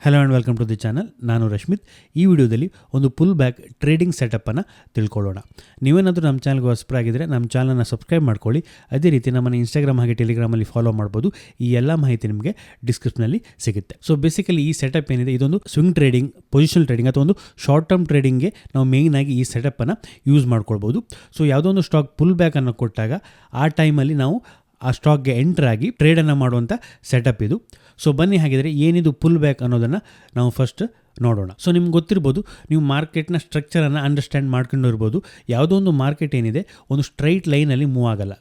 Hello and welcome to the channel. ನಾನು ರಶ್ಮಿತ್. ಈ ವಿಡಿಯೋದಲ್ಲಿ ಒಂದು ಪುಲ್ ಬ್ಯಾಕ್ ಟ್ರೇಡಿಂಗ್ ಸೆಟಪ್ಪನ್ನು ತಿಳ್ಕೊಳ್ಳೋಣ. ನೀವೇನಾದರೂ ನಮ್ಮ ಚಾನಲ್ಗೆ ಹೊಸಬರಾಗಿದ್ದರೆ ನಮ್ಮ ಚಾನಲ್ನ ಸಬ್ಸ್ಕ್ರೈಬ್ ಮಾಡ್ಕೊಳ್ಳಿ. ಅದೇ ರೀತಿ ನಮ್ಮನ್ನು ಇನ್ಸ್ಟಾಗ್ರಾಮ್ ಹಾಗೆ ಟೆಲಿಗ್ರಾಮಲ್ಲಿ ಫಾಲೋ ಮಾಡ್ಬೋದು. ಈ ಎಲ್ಲ ಮಾಹಿತಿ ನಿಮಗೆ ಡಿಸ್ಕ್ರಿಪ್ಷನಲ್ಲಿ ಸಿಗುತ್ತೆ. ಸೊ ಬೇಸಿಕಲಿ ಈ ಸೆಟಪ್ ಏನಿದೆ ಇದೊಂದು ಸ್ವಿಂಗ್ ಟ್ರೇಡಿಂಗ್, ಪೊಸಿಷನಲ್ ಟ್ರೇಡಿಂಗ್ ಅಥವಾ ಒಂದು ಶಾರ್ಟ್ ಟರ್ಮ್ ಟ್ರೇಡಿಂಗ್ಗೆ ನಾವು ಮೇಯ್ನಾಗಿ ಈ ಸೆಟಪ್ಪನ್ನು ಯೂಸ್ ಮಾಡ್ಕೊಳ್ಬೋದು. ಸೊ ಯಾವುದೋ ಒಂದು ಸ್ಟಾಕ್ ಪುಲ್ ಬ್ಯಾಕನ್ನು ಕೊಟ್ಟಾಗ ಆ ಟೈಮಲ್ಲಿ ನಾವು ಆ ಸ್ಟಾಕ್ಗೆ ಎಂಟರ್ ಆಗಿ ಟ್ರೇಡನ್ನು ಮಾಡುವಂಥ ಸೆಟಪ್ ಇದು. ಸೊ ಬನ್ನಿ ಹಾಗಿದ್ರೆ ಏನಿದು ಪುಲ್ ಬ್ಯಾಕ್ ಅನ್ನೋದನ್ನು ನಾವು ಫಸ್ಟ್ ನೋಡೋಣ. ಸೊ ನಿಮ್ಗೆ ಗೊತ್ತಿರ್ಬೋದು, ನೀವು ಮಾರ್ಕೆಟ್ನ ಸ್ಟ್ರಕ್ಚರನ್ನು ಅಂಡರ್ಸ್ಟ್ಯಾಂಡ್ ಮಾಡ್ಕೊಂಡು ಇರ್ಬೋದು. ಯಾವುದೋ ಒಂದು ಮಾರ್ಕೆಟ್ ಏನಿದೆ ಒಂದು ಸ್ಟ್ರೈಟ್ ಲೈನಲ್ಲಿ ಮೂವ್ ಆಗಲ್ಲ.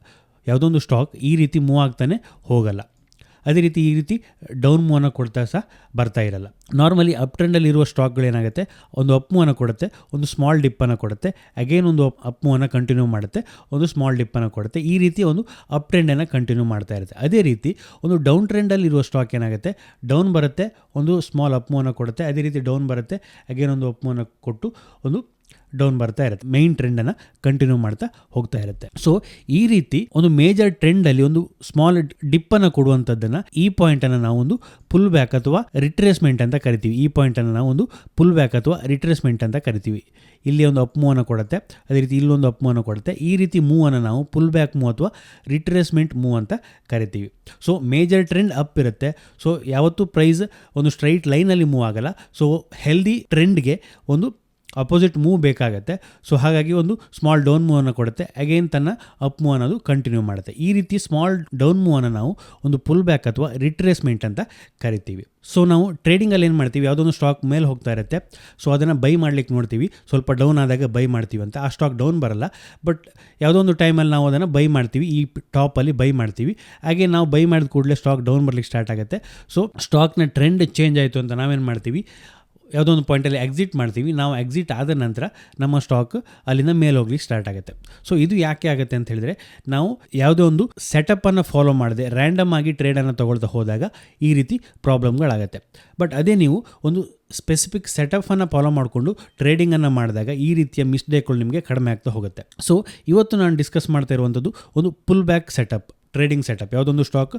ಯಾವುದೋ ಒಂದು ಸ್ಟಾಕ್ ಈ ರೀತಿ ಮೂವ್ ಆಗ್ತಾನೆ ಹೋಗಲ್ಲ. ಅದೇ ರೀತಿ ಈ ರೀತಿ ಡೌನ್ ಮೂವನ್ನು ಕೊಡ್ತಾ ಸಹ ಬರ್ತಾ ಇರಲ್ಲ. ನಾರ್ಮಲಿ ಅಪ್ ಟ್ರೆಂಡಲ್ಲಿ ಇರುವ ಸ್ಟಾಕ್ಗಳೇನಾಗುತ್ತೆ, ಒಂದು ಅಪ್ ಮೂವನ್ನು ಕೊಡುತ್ತೆ, ಒಂದು ಸ್ಮಾಲ್ ಡಿಪ್ಪನ್ನು ಕೊಡುತ್ತೆ, ಅಗೇನ್ ಒಂದು ಅಪ್ ಮೂವನ್ನು ಕಂಟಿನ್ಯೂ ಮಾಡುತ್ತೆ, ಒಂದು ಸ್ಮಾಲ್ ಡಿಪ್ಪನ್ನು ಕೊಡುತ್ತೆ. ಈ ರೀತಿ ಒಂದು ಅಪ್ ಟ್ರೆಂಡನ್ನು ಕಂಟಿನ್ಯೂ ಮಾಡ್ತಾ ಇರುತ್ತೆ. ಅದೇ ರೀತಿ ಒಂದು ಡೌನ್ ಟ್ರೆಂಡಲ್ಲಿ ಇರುವ ಸ್ಟಾಕ್ ಏನಾಗುತ್ತೆ, ಡೌನ್ ಬರುತ್ತೆ, ಒಂದು ಸ್ಮಾಲ್ ಅಪ್ ಮೂವನ್ನು ಕೊಡುತ್ತೆ, ಅದೇ ರೀತಿ ಡೌನ್ ಬರುತ್ತೆ, ಅಗೇನ್ ಒಂದು ಅಪ್ ಮೂವನ್ನು ಕೊಟ್ಟು ಒಂದು ಡೌನ್ ಬರ್ತಾ ಇರುತ್ತೆ. ಮೈನ್ ಟ್ರೆಂಡನ್ನು ಕಂಟಿನ್ಯೂ ಮಾಡ್ತಾ ಹೋಗ್ತಾ ಇರುತ್ತೆ. ಸೊ ಈ ರೀತಿ ಒಂದು ಮೇಜರ್ ಟ್ರೆಂಡಲ್ಲಿ ಒಂದು ಸ್ಮಾಲ್ ಡಿಪ್ಪನ್ನು ಕೊಡುವಂಥದ್ದನ್ನು, ಈ ಪಾಯಿಂಟನ್ನು ನಾವು ಒಂದು ಪುಲ್ ಬ್ಯಾಕ್ ಅಥವಾ ರಿಟ್ರೇಸ್ಮೆಂಟ್ ಅಂತ ಕರಿತೀವಿ. ಈ ಪಾಯಿಂಟನ್ನು ನಾವು ಒಂದು ಪುಲ್ ಬ್ಯಾಕ್ ಅಥವಾ ರಿಟ್ರೇಸ್ಮೆಂಟ್ ಅಂತ ಕರಿತೀವಿ. ಇಲ್ಲಿ ಒಂದು ಅಪ್ ಮೂವನ್ನು ಕೊಡುತ್ತೆ, ಅದೇ ರೀತಿ ಇಲ್ಲೊಂದು ಅಪ್ ಮೂವನ್ನು ಕೊಡುತ್ತೆ. ಈ ರೀತಿ ಮೂವನ್ನು ನಾವು ಪುಲ್ ಬ್ಯಾಕ್ ಮೂವ್ ಅಥವಾ ರಿಟ್ರೇಸ್ಮೆಂಟ್ ಮೂವ್ ಅಂತ ಕರಿತೀವಿ. ಸೊ ಮೇಜರ್ ಟ್ರೆಂಡ್ ಅಪ್ ಇರುತ್ತೆ. ಸೊ ಯಾವತ್ತೂ ಪ್ರೈಸ್ ಒಂದು ಸ್ಟ್ರೈಟ್ ಲೈನಲ್ಲಿ ಮೂವ್ ಆಗಲ್ಲ. ಸೊ ಹೆಲ್ದಿ ಟ್ರೆಂಡ್ಗೆ ಒಂದು ಅಪೋಸಿಟ್ ಮೂವ್ ಬೇಕಾಗುತ್ತೆ. ಸೊ ಹಾಗಾಗಿ ಒಂದು ಸ್ಮಾಲ್ ಡೌನ್ ಮೂವನ್ನು ಕೊಡುತ್ತೆ, ಅಗೇನ್ ತನ್ನ ಅಪ್ ಮೂವ್ ಅನ್ನೋದು ಕಂಟಿನ್ಯೂ ಮಾಡುತ್ತೆ. ಈ ರೀತಿ ಸ್ಮಾಲ್ ಡೌನ್ ಮೂವನ್ನು ನಾವು ಒಂದು ಪುಲ್ ಬ್ಯಾಕ್ ಅಥವಾ ರಿಟ್ರೇಸ್ಮೆಂಟ್ ಅಂತ ಕರಿತೀವಿ. ಸೊ ನಾವು ಟ್ರೇಡಿಂಗಲ್ಲಿ ಏನು ಮಾಡ್ತೀವಿ, ಯಾವುದೊಂದು ಸ್ಟಾಕ್ ಮೇಲೆ ಹೋಗ್ತಾ ಇರುತ್ತೆ, ಸೊ ಅದನ್ನು ಬೈ ಮಾಡ್ಲಿಕ್ಕೆ ನೋಡ್ತೀವಿ. ಸ್ವಲ್ಪ ಡೌನ್ ಆದಾಗ ಬೈ ಮಾಡ್ತೀವಿ ಅಂತ. ಆ ಸ್ಟಾಕ್ ಡೌನ್ ಬರಲ್ಲ, ಬಟ್ ಯಾವುದೋ ಒಂದು ಟೈಮಲ್ಲಿ ನಾವು ಅದನ್ನು ಬೈ ಮಾಡ್ತೀವಿ, ಈ ಟಾಪಲ್ಲಿ ಬೈ ಮಾಡ್ತೀವಿ. ಹಾಗೆ ನಾವು ಬೈ ಮಾಡಿದ ಕೂಡಲೇ ಸ್ಟಾಕ್ ಡೌನ್ ಬರಲಿಕ್ಕೆ ಸ್ಟಾರ್ಟ್ ಆಗುತ್ತೆ. ಸೊ ಸ್ಟಾಕ್ನ ಟ್ರೆಂಡ್ ಚೇಂಜ್ ಆಯಿತು ಅಂತ ನಾವೇನು ಮಾಡ್ತೀವಿ, ಯಾವುದೋ ಒಂದು ಪಾಯಿಂಟಲ್ಲಿ ಎಕ್ಸಿಟ್ ಮಾಡ್ತೀವಿ. ನಾವು ಎಕ್ಸಿಟ್ ಆದ ನಂತರ ನಮ್ಮ ಸ್ಟಾಕ್ ಅಲ್ಲಿಂದ ಮೇಲೆ ಹೋಗ್ಲಿಕ್ಕೆ ಸ್ಟಾರ್ಟ್ ಆಗುತ್ತೆ. ಸೊ ಇದು ಯಾಕೆ ಆಗುತ್ತೆ ಅಂತ ಹೇಳಿದ್ರೆ, ನಾವು ಯಾವುದೋ ಒಂದು ಸೆಟಪ್ಪನ್ನು ಫಾಲೋ ಮಾಡದೆ ರ್ಯಾಂಡಮ್ ಆಗಿ ಟ್ರೇಡನ್ನು ತೊಗೊಳ್ತಾ ಹೋದಾಗ ಈ ರೀತಿ ಪ್ರಾಬ್ಲಮ್ಗಳಾಗುತ್ತೆ. ಬಟ್ ಅದೇ ನೀವು ಒಂದು ಸ್ಪೆಸಿಫಿಕ್ ಸೆಟಪ್ಪನ್ನು ಫಾಲೋ ಮಾಡಿಕೊಂಡು ಟ್ರೇಡಿಂಗನ್ನು ಮಾಡಿದಾಗ ಈ ರೀತಿಯ ಮಿಸ್ಟೇಕ್ಗಳು ನಿಮಗೆ ಕಡಿಮೆ ಆಗ್ತಾ ಹೋಗುತ್ತೆ. ಸೊ ಇವತ್ತು ನಾನು ಡಿಸ್ಕಸ್ ಮಾಡ್ತಾ ಇರುವಂಥದ್ದು ಒಂದು pull back setup, trading setup. ಯಾವುದೊಂದು ಸ್ಟಾಕ್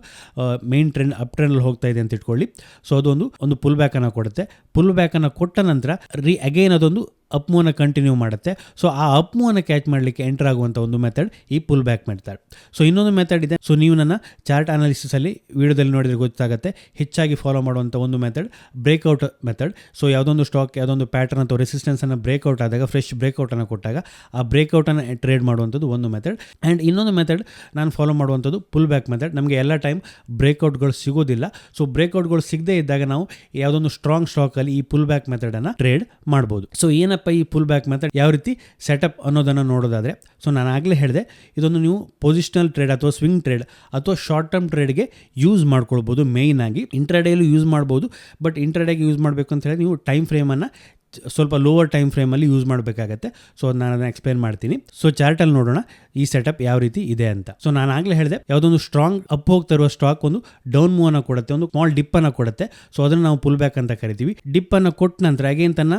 ಮೇನ್ ಟ್ರೆಂಡ್ ಅಪ್ ಟ್ರೆಂಡಲ್ಲಿ ಹೋಗ್ತಾ ಇದೆ ಅಂತ ಇಟ್ಕೊಳ್ಳಿ. ಸೊ ಅದೊಂದು ಪುಲ್ ಬ್ಯಾಕನ್ನು ಕೊಡುತ್ತೆ. ಪುಲ್ ಬ್ಯಾಕನ್ನು ಕೊಟ್ಟ ನಂತರ ಅಗೇನ್ ಅದೊಂದು ಅಪ್ ಮೂವನ್ನು ಕಂಟಿನ್ಯೂ ಮಾಡುತ್ತೆ. ಸೊ ಆ ಅಪ್ ಮೂವನ್ನು ಕ್ಯಾಚ್ ಮಾಡಲಿಕ್ಕೆ ಎಂಟರ್ ಆಗುವಂಥ ಒಂದು ಮೆಥಡ್ ಈ ಪುಲ್ ಬ್ಯಾಕ್ ಮೆಥಡ್. ಸೊ ಇನ್ನೊಂದು ಮೆಥಡ್ ಇದೆ. ಸೊ ನೀವು ನನ್ನ ಚಾರ್ಟ್ ಅನಾಲಿಸಿಸಲ್ಲಿ ವಿಡಿಯೋದಲ್ಲಿ ನೋಡಿದರೆ ಗೊತ್ತಾಗುತ್ತೆ. ಹೆಚ್ಚಾಗಿ ಫಾಲೋ ಮಾಡುವಂಥ ಒಂದು ಮೆಥಡ್ ಬ್ರೇಕ್ಔಟ್ ಮೆಥಡ್. ಸೊ ಯಾವುದೊಂದು ಸ್ಟಾಕ್ ಯಾವುದೊಂದು ಪ್ಯಾಟರ್ನ್ ಅಥವಾ ರೆಸಿಸ್ಟೆನ್ಸನ್ನು ಬ್ರೇಕ್ಔಟ್ ಆದಾಗ, ಫ್ರೆಶ್ ಬ್ರೇಕ್ಔಟನ್ನು ಕೊಟ್ಟಾಗ ಆ ಬ್ರೇಕ್ಔಟನ್ನು ಟ್ರೇಡ್ ಮಾಡುವಂಥದ್ದು ಒಂದು ಮೆಥಡ್. ಆ್ಯಂಡ್ ಇನ್ನೊಂದು ಮೆಥಡ್ ನಾನು ಫಾಲೋ ಮಾಡುವಂಥದ್ದು ಪುಲ್ ಬ್ಯಾಕ್ ಮೆಥಡ್. ನಮಗೆ ಎಲ್ಲ ಟೈಮ್ ಬ್ರೇಕ್ಔಟ್ಗಳು ಸಿಗೋದಿಲ್ಲ. ಸೊ ಬ್ರೇಕ್ಔಟ್ಗಳು ಸಿಗದೇ ಇದ್ದಾಗ ನಾವು ಯಾವುದೊಂದು ಸ್ಟ್ರಾಂಗ್ ಸ್ಟಾಕಲ್ಲಿ ಈ ಪುಲ್ ಬ್ಯಾಕ್ ಮೆಥಡನ್ನು ಟ್ರೇಡ್ ಮಾಡ್ಬೋದು. ಸೊ ಏನಪ್ಪ ಈ ಪುಲ್ ಬ್ಯಾಕ್ ಮೆಥಡ್, ಯಾವ ರೀತಿ ಸೆಟಪ್ ಅನ್ನೋದನ್ನು ನೋಡೋದಾದರೆ, ಸೊ ನಾನು ಆಗಲೇ ಹೇಳಿದೆ, ಇದೊಂದು ನೀವು ಪೊಸಿಷನಲ್ ಟ್ರೇಡ್ ಅಥವಾ ಸ್ವಿಂಗ್ ಟ್ರೇಡ್ ಅಥವಾ ಶಾರ್ಟ್ ಟರ್ಮ್ ಟ್ರೇಡ್ಗೆ ಯೂಸ್ ಮಾಡ್ಕೊಳ್ಬೋದು. ಮೇಯ್ನ್ ಆಗಿ ಇಂಟ್ರಾಡೇಲೂ ಯೂಸ್ ಮಾಡ್ಬೋದು. ಬಟ್ ಇಂಟ್ರಾಡೇಗೆ ಯೂಸ್ ಮಾಡಬೇಕು ಅಂತ ಹೇಳಿ ನೀವು ಟೈಮ್ ಫ್ರೇಮನ್ನು ಸ್ವಲ್ಪ ಲೋವರ್ ಟೈಮ್ ಫ್ರೇಮಲ್ಲಿ ಯೂಸ್ ಮಾಡಬೇಕಾಗತ್ತೆ. ಸೊ ನಾನು ಅದನ್ನು ಎಕ್ಸ್ಪ್ಲೇನ್ ಮಾಡ್ತೀನಿ. ಸೊ ಚಾರ್ಟಲ್ಲಿ ನೋಡೋಣ ಈ ಸೆಟಪ್ ಯಾವ ರೀತಿ ಇದೆ ಅಂತ. ಸೊ ನಾನು ಆಗಲೇ ಹೇಳಿದೆ, ಯಾವುದೊಂದು ಸ್ಟ್ರಾಂಗ್ ಅಪ್ ಹೋಗ್ತಾ ಇರುವ ಸ್ಟಾಕ್ ಒಂದು ಡೌನ್ ಮೂವ್ ಅನ್ನು ಕೊಡುತ್ತೆ, ಒಂದು ಸ್ಮಾಲ್ ಡಿಪ್ಪನ್ನು ಕೊಡುತ್ತೆ. ಸೊ ಅದನ್ನು ನಾವು ಪುಲ್ ಬ್ಯಾಕ್ ಅಂತ ಕರಿತೀವಿ. ಡಿಪ್ಪನ್ನು ಕೊಟ್ಟ ನಂತರ ಅಗೇನ್ ತನ್ನ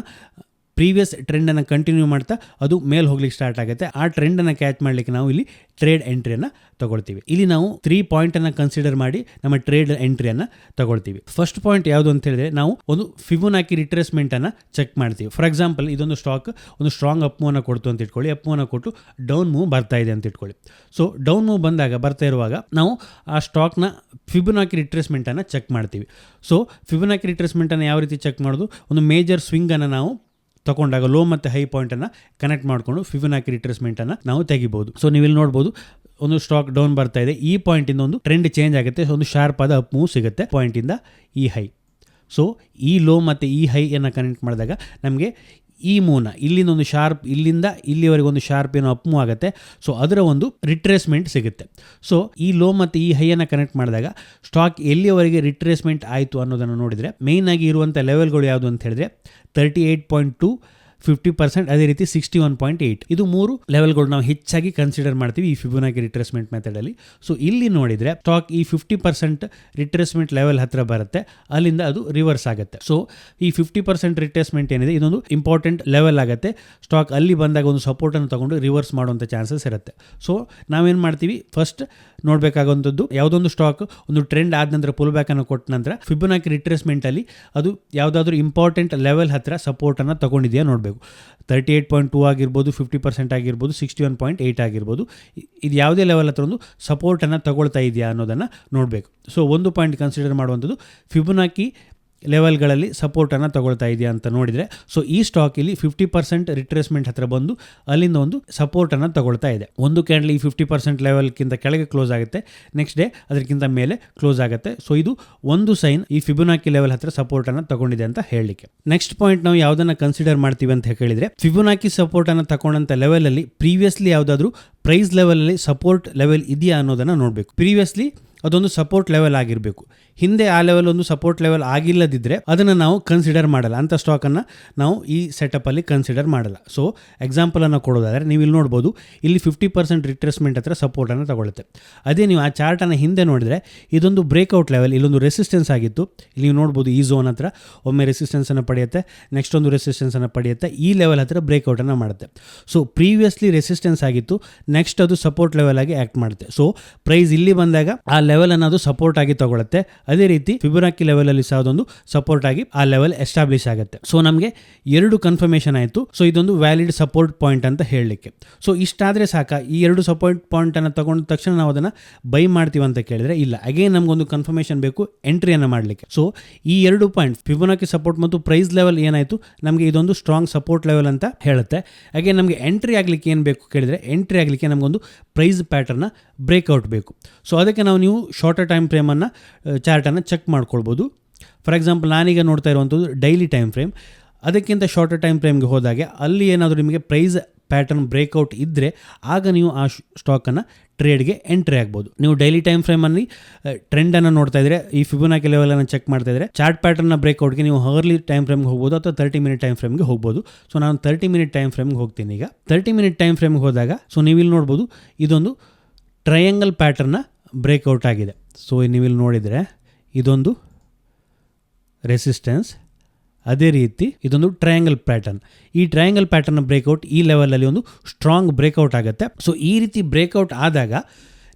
ಪ್ರೀವಿಯಸ್ ಟ್ರೆಂಡನ್ನು ಕಂಟಿನ್ಯೂ ಮಾಡ್ತಾ ಅದು ಮೇಲೆ ಹೋಗ್ಲಿಕ್ಕೆ ಸ್ಟಾರ್ಟ್ ಆಗುತ್ತೆ. ಆ ಟ್ರೆಂಡನ್ನು ಕ್ಯಾಚ್ ಮಾಡಲಿಕ್ಕೆ ನಾವು ಇಲ್ಲಿ ಟ್ರೇಡ್ ಎಂಟ್ರಿಯನ್ನು ತಗೊಳ್ತೀವಿ. ಇಲ್ಲಿ ನಾವು 3 ಪಾಯಿಂಟನ್ನು ಕನ್ಸಿಡರ್ ಮಾಡಿ ನಮ್ಮ ಟ್ರೇಡ್ ಎಂಟ್ರಿಯನ್ನು ತಗೊಳ್ತೀವಿ. ಫಸ್ಟ್ ಪಾಯಿಂಟ್ ಯಾವುದು ಅಂತ ಹೇಳಿದ್ರೆ, ನಾವು ಒಂದು ಫಿಬೊನಾಕಿ ರಿಟ್ರೇಸ್ಮೆಂಟನ್ನು ಚೆಕ್ ಮಾಡ್ತೀವಿ. ಫಾರ್ ಎಕ್ಸಾಂಪಲ್, ಇದೊಂದು ಸ್ಟಾಕ್ ಒಂದು ಸ್ಟ್ರಾಂಗ್ ಅಪ್ ಮೂವನ್ನು ಕೊಡ್ತು ಅಂತ ಇಟ್ಕೊಳ್ಳಿ. ಅಪ್ ಮೂವನ್ನು ಕೊಟ್ಟು ಡೌನ್ ಮೂವ್ ಬರ್ತಾ ಇದೆ ಅಂತ ಇಟ್ಕೊಳ್ಳಿ. ಸೊ ಡೌನ್ ಮೂವ್ ಬರ್ತಾ ಇರುವಾಗ ನಾವು ಆ ಸ್ಟಾಕ್ನ ಫಿಬೊನಾಕಿ ರಿಟ್ರೇಸ್ಮೆಂಟನ್ನು ಚೆಕ್ ಮಾಡ್ತೀವಿ. ಸೊ ಫಿಬೊನಾಕಿ ರಿಟ್ರೇಸ್ಮೆಂಟನ್ನು ಯಾವ ರೀತಿ ಚೆಕ್ ಮಾಡೋದು, ಒಂದು ಮೇಜರ್ ಸ್ವಿಂಗನ್ನು ನಾವು ತಗೊಂಡಾಗ ಲೋ ಮತ್ತು ಹೈ ಪಾಯಿಂಟನ್ನು ಕನೆಕ್ಟ್ ಮಾಡಿಕೊಂಡು ಫಿಬೊನಾಕಿ ರಿಟ್ರೇಸ್ಮೆಂಟನ್ನು ನಾವು ತೆಗಿಬೋದು. ಸೊ ನೀವು ಇಲ್ಲಿ ನೋಡ್ಬೋದು, ಒಂದು ಸ್ಟಾಕ್ ಡೌನ್ ಬರ್ತಾ ಇದೆ, ಈ ಪಾಯಿಂಟಿಂದ ಒಂದು ಟ್ರೆಂಡ್ ಚೇಂಜ್ ಆಗುತ್ತೆ. ಒಂದು ಶಾರ್ಪ್ ಆದ ಅಪ್ ಮೂವ್ ಸಿಗುತ್ತೆ ಪಾಯಿಂಟಿಂದ ಈ ಹೈ. ಸೊ ಈ ಲೋ ಮತ್ತು ಈ ಹೈಯನ್ನು ಕನೆಕ್ಟ್ ಮಾಡಿದಾಗ ನಮಗೆ ಈ ಮೂವ್ನ ಇಲ್ಲಿಂದ ಒಂದು ಶಾರ್ಪ್, ಇಲ್ಲಿಂದ ಇಲ್ಲಿವರೆಗೆ ಒಂದು ಶಾರ್ಪ್ ಏನೋ ಅಪ್ ಮೂವ್ ಆಗುತ್ತೆ. ಸೊ ಅದರ ಒಂದು ರಿಟ್ರೇಸ್ಮೆಂಟ್ ಸಿಗುತ್ತೆ. ಸೊ ಈ ಲೋ ಮತ್ತು ಈ ಹೈಯನ್ನು ಕನೆಕ್ಟ್ ಮಾಡಿದಾಗ ಸ್ಟಾಕ್ ಎಲ್ಲಿಯವರೆಗೆ ರಿಟ್ರೇಸ್ಮೆಂಟ್ ಆಯಿತು ಅನ್ನೋದನ್ನು ನೋಡಿದರೆ, ಮೇಯ್ನಾಗಿ ಇರುವಂಥ ಲೆವೆಲ್ಗಳು ಯಾವುದು ಅಂತ ಹೇಳಿದ್ರೆ 38.2, 50%, ಅದೇ ರೀತಿ 61.8. ಇದು 3 ಲೆವೆಲ್ಗಳು ನಾವು ಹೆಚ್ಚಾಗಿ ಕನ್ಸಿಡರ್ ಮಾಡ್ತೀವಿ ಈ ಫಿಬೊನಾಕಿ ರಿಟ್ರೇಸ್ಮೆಂಟ್ ಮೆಥಡ್ ಅಲ್ಲಿ. ಸೊ ಇಲ್ಲಿ ನೋಡಿದ್ರೆ ಸ್ಟಾಕ್ ಈ 50% ರಿಟ್ರೇಸ್ಮೆಂಟ್ ಲೆವೆಲ್ ಹತ್ರ ಬರುತ್ತೆ, ಅಲ್ಲಿಂದ ಅದು ರಿವರ್ಸ್ ಆಗುತ್ತೆ. ಸೊ ಈ 50% ರಿಟ್ರೇಸ್ಮೆಂಟ್ ಏನಿದೆ ಇದೊಂದು ಇಂಪಾರ್ಟೆಂಟ್ ಲೆವೆಲ್ ಆಗುತ್ತೆ. ಸ್ಟಾಕ್ ಅಲ್ಲಿ ಬಂದಾಗ ಒಂದು ಸಪೋರ್ಟ್ ಅನ್ನು ತಗೊಂಡು ರಿವರ್ಸ್ ಮಾಡುವಂಥ ಚಾನ್ಸಸ್ ಇರುತ್ತೆ. ಸೊ ನಾವೇನು ಮಾಡ್ತೀವಿ, ಫಸ್ಟ್ ನೋಡಬೇಕಾಗುವಂಥದ್ದು ಯಾವುದೊಂದು ಸ್ಟಾಕ್ ಒಂದು ಟ್ರೆಂಡ್ ಆದ ನಂತರ ಪುಲ್ ಬ್ಯಾಕ್ ಅನ್ನು ಕೊಟ್ಟ ನಂತರ ಫಿಬೊನಾಕಿ ರಿಟ್ರೇಸ್ಮೆಂಟ್ ಅಲ್ಲಿ ಅದು ಯಾವುದಾದ್ರೂ ಇಂಪಾರ್ಟೆಂಟ್ ಲೆವೆಲ್ ಹತ್ರ ಸಪೋರ್ಟ್ ಅನ್ನು ತಗೊಂಡಿದೆಯಾ ನೋಡಬೇಕು. 38.2 ಆಗಿರ್ಬೋದು, 50% ಆಗಿರ್ಬೋದು, 61.8 ಆಗಿರ್ಬೋದು. ಇದು ಯಾವುದೇ ಲೆವೆಲ್ ಹತ್ರ ಒಂದು ಸಪೋರ್ಟನ್ನು ತಗೊಳ್ತಾ ಇದೆಯಾ ಅನ್ನೋದನ್ನು ನೋಡಬೇಕು. ಸೊ ಒಂದು ಪಾಯಿಂಟ್ ಕನ್ಸಿಡರ್ ಮಾಡುವಂಥದ್ದು ಫಿಬೊನಾಕಿ ಲೆವೆಲ್ಗಳಲ್ಲಿ ಸಪೋರ್ಟನ್ನು ತಗೊಳ್ತಾ ಇದೆಯಾ ಅಂತ ನೋಡಿದರೆ, ಸೊ ಈ ಸ್ಟಾಕ್ ಇಲ್ಲಿ 50% ರಿಟ್ರೇಸ್ಮೆಂಟ್ ಹತ್ರ ಬಂದು ಅಲ್ಲಿಂದ ಒಂದು ಸಪೋರ್ಟನ್ನು ತಗೊಳ್ತಾ ಇದೆ. ಒಂದು ಕ್ಯಾಂಡಲ್ ಈ 50% ಲೆವೆಲ್ಗಿಂತ ಕೆಳಗೆ ಕ್ಲೋಸ್ ಆಗುತ್ತೆ, ನೆಕ್ಸ್ಟ್ ಡೇ ಅದಕ್ಕಿಂತ ಮೇಲೆ ಕ್ಲೋಸ್ ಆಗುತ್ತೆ. ಸೊ ಇದು ಒಂದು ಸೈನ್ ಈ ಫಿಬೊನಾಕಿ ಲೆವೆಲ್ ಹತ್ರ ಸಪೋರ್ಟನ್ನು ತಗೊಂಡಿದೆ ಅಂತ ಹೇಳಲಿಕ್ಕೆ. ನೆಕ್ಸ್ಟ್ ಪಾಯಿಂಟ್ ನಾವು ಯಾವುದನ್ನು ಕನ್ಸಿಡರ್ ಮಾಡ್ತೀವಿ ಅಂತ ಹೇಳಿದರೆ, ಫಿಬೊನಾಕಿ ಸಪೋರ್ಟನ್ನು ತಗೊಂಡಂಥ ಲೆವೆಲಲ್ಲಿ ಪ್ರೀವಿಯಸ್ಲಿ ಯಾವುದಾದ್ರೂ ಪ್ರೈಸ್ ಲೆವೆಲಲ್ಲಿ ಸಪೋರ್ಟ್ ಲೆವೆಲ್ ಇದೆಯಾ ಅನ್ನೋದನ್ನು ನೋಡಬೇಕು. ಪ್ರೀವಿಯಸ್ಲಿ ಅದೊಂದು ಸಪೋರ್ಟ್ ಲೆವೆಲ್ ಆಗಿರಬೇಕು. ಹಿಂದೆ ಆ ಲೆವೆಲ್ ಒಂದು ಸಪೋರ್ಟ್ ಲೆವೆಲ್ ಆಗಿಲ್ಲದಿದ್ದರೆ ಅದನ್ನು ನಾವು ಕನ್ಸಿಡರ್ ಮಾಡಲ್ಲ, ಅಂಥ ಸ್ಟಾಕನ್ನು ನಾವು ಈ ಸೆಟಪ್ಪಲ್ಲಿ ಕನ್ಸಿಡರ್ ಮಾಡಲ್ಲ. ಸೊ ಎಕ್ಸಾಂಪಲನ್ನು ಕೊಡೋದಾದರೆ ನೀವು ಇಲ್ಲಿ ನೋಡ್ಬೋದು, ಇಲ್ಲಿ 50% ರಿಟ್ರೇಸ್ಮೆಂಟ್ ಹತ್ರ ಸಪೋರ್ಟನ್ನು ತಗೊಳುತ್ತೆ. ಅದೇ ನೀವು ಆ ಚಾರ್ಟನ್ನು ಹಿಂದೆ ನೋಡಿದರೆ ಇದೊಂದು ಬ್ರೇಕ್ಔಟ್ ಲೆವೆಲ್, ಇಲ್ಲೊಂದು ರೆಸಿಸ್ಟೆನ್ಸ್ ಆಗಿತ್ತು. ಇಲ್ಲಿ ನೀವು ನೋಡ್ಬೋದು ಈ ಝೋನ್ ಹತ್ರ ಒಮ್ಮೆ ರೆಸಿಸ್ಟೆನ್ಸನ್ನು ಪಡೆಯುತ್ತೆ, ನೆಕ್ಸ್ಟ್ ಒಂದು ರೆಸಿಸ್ಟೆನ್ಸನ್ನು ಪಡೆಯುತ್ತೆ, ಈ ಲೆವೆಲ್ ಹತ್ರ ಬ್ರೇಕ್ಔಟನ್ನು ಮಾಡುತ್ತೆ. ಸೊ ಪ್ರೀವಿಯಸ್ಲಿ ರೆಸಿಸ್ಟೆನ್ಸ್ ಆಗಿತ್ತು, ನೆಕ್ಸ್ಟ್ ಅದು ಸಪೋರ್ಟ್ ಲೆವೆಲ್ ಆಗಿ ಆ್ಯಕ್ಟ್ ಮಾಡುತ್ತೆ. ಸೊ ಪ್ರೈಸ್ ಇಲ್ಲಿ ಬಂದಾಗ ಆ ಲೆವೆಲ್ ಅನ್ನೋದು ಸಪೋರ್ಟ್ ಆಗಿ ತಗೊಳುತ್ತೆ. ಅದೇ ರೀತಿ ಫಿಬೊನಾಕಿ ಲೆವೆಲ್ ಅಲ್ಲಿ ಸಹ ಅದೊಂದು ಸಪೋರ್ಟ್ ಆಗಿ ಆ ಲೆವೆಲ್ ಎಸ್ಟಾಬ್ಲಿಷ್ ಆಗುತ್ತೆ. ಸೊ ನಮಗೆ 2 ಕನ್ಫರ್ಮೇಷನ್ ಆಯಿತು. ಸೊ ಇದೊಂದು ವ್ಯಾಲಿಡ್ ಸಪೋರ್ಟ್ ಪಾಯಿಂಟ್ ಅಂತ ಹೇಳಲಿಕ್ಕೆ. ಸೊ ಇಷ್ಟಾದರೆ ಸಾಕ, ಈ 2 ಸಪೋರ್ಟ್ ಪಾಯಿಂಟ್ ಅನ್ನು ತಗೊಂಡ ತಕ್ಷಣ ನಾವು ಅದನ್ನು ಬೈ ಮಾಡ್ತೀವಿ ಅಂತ ಕೇಳಿದ್ರೆ ಇಲ್ಲ, ಅಗೇನ್ ನಮಗೊಂದು ಕನ್ಫರ್ಮೇಷನ್ ಬೇಕು ಎಂಟ್ರಿಯನ್ನು ಮಾಡಲಿಕ್ಕೆ. ಸೊ ಈ 2 ಪಾಯಿಂಟ್ ಫಿಬೊನಾಕಿ ಸಪೋರ್ಟ್ ಮತ್ತು ಪ್ರೈಸ್ ಲೆವೆಲ್ ಏನಾಯಿತು, ನಮಗೆ ಇದೊಂದು ಸ್ಟ್ರಾಂಗ್ ಸಪೋರ್ಟ್ ಲೆವೆಲ್ ಅಂತ ಹೇಳುತ್ತೆ. ಅಗೇನ್ ನಮಗೆ ಎಂಟ್ರಿ ಆಗಲಿಕ್ಕೆ ಏನು ಬೇಕು ಕೇಳಿದರೆ, ಎಂಟ್ರಿ ಆಗಲಿಕ್ಕೆ ನಮಗೊಂದು ಪ್ರೈಸ್ ಪ್ಯಾಟರ್ನ ಬ್ರೇಕ್ಔಟ್ ಬೇಕು. ಸೊ ಅದಕ್ಕೆ ನೀವು ಶಾರ್ಟರ್ ಟೈಮ್ ಫ್ರೇಮನ್ನು ಚಾರ್ಟನ್ನು ಚೆಕ್ ಮಾಡ್ಕೊಳ್ಬೋದು. ಫಾರ್ ಎಕ್ಸಾಂಪಲ್ ನಾನೀಗ ನೋಡ್ತಾ ಇರುವಂಥದ್ದು ಡೈಲಿ ಟೈಮ್ ಫ್ರೇಮ್. ಅದಕ್ಕಿಂತ ಶಾರ್ಟರ್ ಟೈಮ್ ಫ್ರೇಮ್ಗೆ ಹೋದಾಗ ಅಲ್ಲಿ ಏನಾದರೂ ನಿಮಗೆ ಪ್ರೈಸ್ ಪ್ಯಾಟರ್ನ್ ಬ್ರೇಕ್ಔಟ್ ಇದ್ದರೆ ಆಗ ನೀವು ಆ ಸ್ಟಾಕನ್ನು ಟ್ರೇಡ್ಗೆ ಎಂಟ್ರಿ ಆಗ್ಬೋದು. ನೀವು ಡೈಲಿ ಟೈಮ್ ಫ್ರೇಮಲ್ಲಿ ಟ್ರೆಂಡನ್ನು ನೋಡ್ತಾ ಇದ್ದರೆ, ಈ ಫಿಬೊನಾಕಿ ಲೆವೆಲನ್ನು ಚೆಕ್ ಮಾಡ್ತಾ ಇದ್ದರೆ, ಚಾರ್ಟ್ ಪ್ಯಾಟರ್ನ ಬ್ರೇಕ್ಔಟ್ಗೆ ನೀವು ಹರ್ಲಿ ಟೈಮ್ ಫ್ರೇಮ್ಗೆ ಹೋಗ್ಬೋದು ಅಥವಾ 30 ಮಿನಿಟ್ ಟೈಮ್ ಫ್ರೇಮ್ಗೆ ಹೋಗ್ಬೋದು. ಸೊ ನಾನು 30 ಮಿನಿಟ್ ಟೈಮ್ ಫ್ರೇಮ್ಗೆ ಹೋಗ್ತೀನಿ. ಈಗ 30 ಮಿನಿಟ್ ಟೈಮ್ ಫ್ರೇಮ್ಗೆ ಹೋದಾಗ ಸೊ ನೀವಿಲ್ಲಿ ನೋಡ್ಬೋದು ಇದೊಂದು ಟ್ರಯಾಂಗಲ್ ಪ್ಯಾಟರ್ನ ಬ್ರೇಕ್ಔಟ್ ಆಗಿದೆ. ಸೊ ನೀವಿಲ್ಲಿ ನೋಡಿದರೆ ಇದೊಂದು ರೆಸಿಸ್ಟೆನ್ಸ್, ಅದೇ ರೀತಿ ಇದೊಂದು ಟ್ರಯಾಂಗಲ್ ಪ್ಯಾಟರ್ನ್. ಈ ಟ್ರಯಾಂಗಲ್ ಪ್ಯಾಟರ್ನ್ ಬ್ರೇಕ್ಔಟ್ ಈ ಲೆವೆಲಲ್ಲಿ ಒಂದು ಸ್ಟ್ರಾಂಗ್ ಬ್ರೇಕ್ಔಟ್ ಆಗುತ್ತೆ. ಸೊ ಈ ರೀತಿ ಬ್ರೇಕ್ಔಟ್ ಆದಾಗ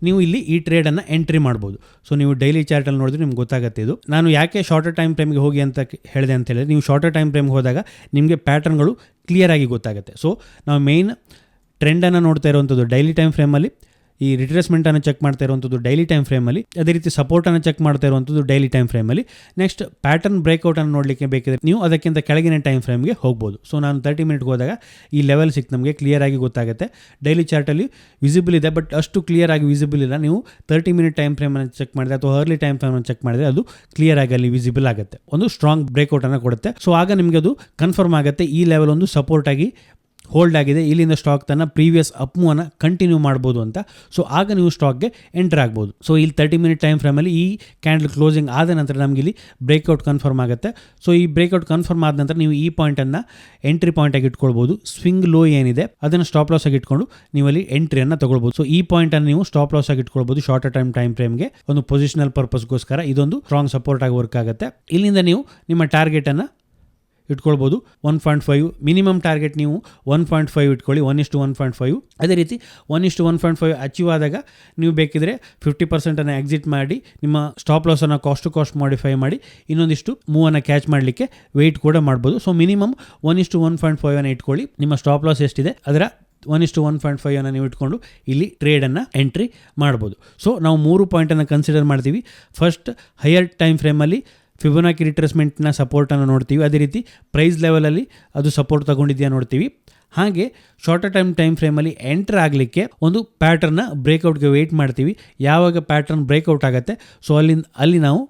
ನೀವು ಇಲ್ಲಿ ಈ ಟ್ರೇಡನ್ನು ಎಂಟ್ರಿ ಮಾಡ್ಬೋದು. ಸೊ ನೀವು ಡೈಲಿ ಚಾರ್ಟಲ್ಲಿ ನೋಡಿದ್ರೆ ನಿಮ್ಗೆ ಗೊತ್ತಾಗುತ್ತೆ ಇದು. ನಾನು ಯಾಕೆ ಶಾರ್ಟರ್ ಟೈಮ್ ಫ್ರೇಮ್ಗೆ ಹೋಗಿ ಅಂತ ಹೇಳಿದೆ ಅಂತ ಹೇಳಿದ್ರೆ, ನೀವು ಶಾರ್ಟರ್ ಟೈಮ್ ಫ್ರೇಮ್ಗೆ ಹೋದಾಗ ನಿಮಗೆ ಪ್ಯಾಟರ್ನ್ಗಳು ಕ್ಲಿಯರ್ ಆಗಿ ಗೊತ್ತಾಗುತ್ತೆ. ಸೊ ನಾವು ಮೇಯ್ನ್ ಟ್ರೆಂಡನ್ನು ನೋಡ್ತಾ ಇರುವಂಥದ್ದು ಡೈಲಿ ಟೈಮ್ ಫ್ರೇಮಲ್ಲಿ, ಈ ರಿಟ್ರೇಸ್ಮೆಂಟನ್ನು ಚೆಕ್ ಮಾಡ್ತಾ ಇರುವಂಥದ್ದು ಡೈಲಿ ಟೈಮ್ ಫ್ರೇಮಲ್ಲಿ, ಅದೇ ರೀತಿ ಸಪೋರ್ಟನ್ನು ಚೆಕ್ ಮಾಡ್ತಾ ಇರುವಂಥದ್ದು ಡೈಲಿ ಟೈಮ್ ಫ್ರೇಮಲ್ಲಿ. ನೆಕ್ಸ್ಟ್ ಪ್ಯಾಟರ್ನ್ ಬ್ರೇಕ್ಔಟನ್ನು ನೋಡಲಿಕ್ಕೆ ಬೇಕಿದ್ರೆ ನೀವು ಅದಕ್ಕಿಂತ ಕೆಳಗಿನ ಟೈಮ್ ಫ್ರೇಮ್ಗೆ ಹೋಗ್ಬೋದು. ಸೊ ನಾನು 30 ಮಿನಿಟ್ಗೆ ಹೋದಾಗ ಈ ಲೆವೆಲ್ ಸಿಕ್ತು, ನಮಗೆ ಕ್ಲಿಯರ್ ಆಗಿ ಗೊತ್ತಾಗುತ್ತೆ. ಡೈಲಿ ಚಾರ್ಟಲ್ಲಿ ವಿಸಿಬಲ್ ಇದೆ, ಬಟ್ ಅಷ್ಟು ಕ್ಲಿಯರ್ ಆಗಿ ವಿಸಿಬಲ್ ಇಲ್ಲ. ನೀವು 30 ಮಿನಿಟ್ ಟೈಮ್ ಫ್ರೇಮನ್ನು ಚೆಕ್ ಮಾಡಿದ್ರೆ ಅಥವಾ ಅರ್ಲಿ ಟೈಮ್ ಫ್ರೇಮನ್ನು ಚೆಕ್ ಮಾಡಿದ್ರೆ ಅದು ಕ್ಲಿಯರ್ ಆಗಿ ಅಲ್ಲಿ ವಿಸಿಬಲ್ ಆಗುತ್ತೆ, ಒಂದು ಸ್ಟ್ರಾಂಗ್ ಬ್ರೇಕ್ಔಟನ್ನು ಕೊಡುತ್ತೆ. ಸೊ ಆಗ ನಿಮಗೆ ಅದು ಕನ್ಫರ್ಮ್ ಆಗುತ್ತೆ ಈ ಲೆವೆಲ್ ಒಂದು ಸಪೋರ್ಟ್ ಆಗಿ ಹೋಲ್ಡ್ ಆಗಿದೆ, ಇಲ್ಲಿಂದ ಸ್ಟಾಕ್ ತನ್ನ ಪ್ರೀವಿಯಸ್ ಅಪ್ ಮೂವನ್ನು ಕಂಟಿನ್ಯೂ ಮಾಡ್ಬೋದು ಅಂತ. ಸೊ ಆಗ ನೀವು ಸ್ಟಾಕ್ಗೆ ಎಂಟರ್ ಆಗ್ಬೋದು. ಸೊ ಇಲ್ಲಿ 30 ಮಿನಿಟ್ ಟೈಮ್ ಫ್ರೇಮಲ್ಲಿ ಈ ಕ್ಯಾಂಡಲ್ ಕ್ಲೋಸಿಂಗ್ ಆದ ನಂತರ ನಮಗೆ ಇಲ್ಲಿ ಬ್ರೇಕ್ಔಟ್ ಕನ್ಫರ್ಮ್ ಆಗುತ್ತೆ. ಸೊ ಈ ಬ್ರೇಕ್ಔಟ್ ಕನ್ಫರ್ಮ್ ಆದ ನಂತರ ನೀವು ಈ ಪಾಯಿಂಟನ್ನು ಎಂಟ್ರಿ ಪಾಯಿಂಟಾಗಿ ಇಟ್ಕೊಳ್ಬೋದು. ಸ್ವಿಂಗ್ ಲೋ ಏನಿದೆ ಅದನ್ನು ಸ್ಟಾಪ್ ಲಾಸ್ ಆಗಿ ಇಟ್ಕೊಂಡು ನೀವು ಅಲ್ಲಿ ಎಂಟ್ರಿಯನ್ನು ತಗೊಳ್ಬೋದು. ಸೊ ಈ ಪಾಯಿಂಟನ್ನು ನೀವು ಸ್ಟಾಪ್ ಲಾಸ್ ಆಗಿ ಇಟ್ಕೊಳ್ಬೋದು ಶಾರ್ಟರ್ ಟೈಮ್ ಫ್ರೇಮ್ಗೆ, ಒಂದು ಪೊಸಿಷನಲ್ ಪರ್ಪಸ್ಗೋಸ್ಕರ ಇದೊಂದು ಸ್ಟ್ರಾಂಗ್ ಸಪೋರ್ಟ್ ಆಗಿ ವರ್ಕ್ ಆಗುತ್ತೆ. ಇಲ್ಲಿಂದ ನೀವು ನಿಮ್ಮ ಟಾರ್ಗೆಟನ್ನು ಇಟ್ಕೊಳ್ಬೋದು 1.5. ಮಿನಿಮಮ್ ಟಾರ್ಗೆಟ್ ನೀವು 1.5 ಇಟ್ಕೊಳ್ಳಿ, 1:1.5. ಅದೇ ರೀತಿ 1:1.5 ಅಚೀವ್ ಆದಾಗ ನೀವು ಬೇಕಿದ್ರೆ 50% ಎಕ್ಸಿಟ್ ಮಾಡಿ ನಿಮ್ಮ ಸ್ಟಾಪ್ ಲಾಸನ್ನು ಕಾಸ್ಟ್ ಟು ಕಾಸ್ಟ್ ಮಾಡಿಫೈ ಮಾಡಿ ಇನ್ನೊಂದಿಷ್ಟು ಮೂವನ್ನು ಕ್ಯಾಚ್ ಮಾಡಲಿಕ್ಕೆ ವೆಯ್ಟ್ ಕೂಡ ಮಾಡ್ಬೋದು. ಸೊ ಮಿನಿಮಮ್ 1:1.5 ಇಟ್ಕೊಳ್ಳಿ. ನಿಮ್ಮ ಸ್ಟಾಪ್ ಲಾಸ್ ಎಷ್ಟಿದೆ ಅದರ 1:1.5 ಅನ್ನು ನೀವು ಇಟ್ಕೊಂಡು ಇಲ್ಲಿ ಟ್ರೇಡನ್ನು ಎಂಟ್ರಿ ಮಾಡ್ಬೋದು. ಸೊ ನಾವು 3 ಪಾಯಿಂಟನ್ನು ಕನ್ಸಿಡರ್ ಮಾಡ್ತೀವಿ. ಫಸ್ಟ್ ಹೈಯರ್ ಟೈಮ್ ಫ್ರೇಮಲ್ಲಿ ಫಿಬೊನಾಕಿ ರಿಟ್ರೇಸ್ಮೆಂಟ್ನ ಸಪೋರ್ಟನ್ನು ನೋಡ್ತೀವಿ, ಅದೇ ರೀತಿ ಪ್ರೈಸ್ ಲೆವೆಲಲ್ಲಿ ಅದು ಸಪೋರ್ಟ್ ತಗೊಂಡಿದೆಯಾ ನೋಡ್ತೀವಿ. ಹಾಗೆ ಶಾರ್ಟರ್ ಟೈಮ್ ಫ್ರೇಮಲ್ಲಿ ಎಂಟರ್ ಆಗಲಿಕ್ಕೆ ಒಂದು ಪ್ಯಾಟರ್ನ ಬ್ರೇಕ್ಔಟ್ಗೆ ವೆಯ್ಟ್ ಮಾಡ್ತೀವಿ. ಯಾವಾಗ ಪ್ಯಾಟರ್ನ್ ಬ್ರೇಕ್ಔಟ್ ಆಗುತ್ತೆ ಸೊ ಅಲ್ಲಿ ನಾವು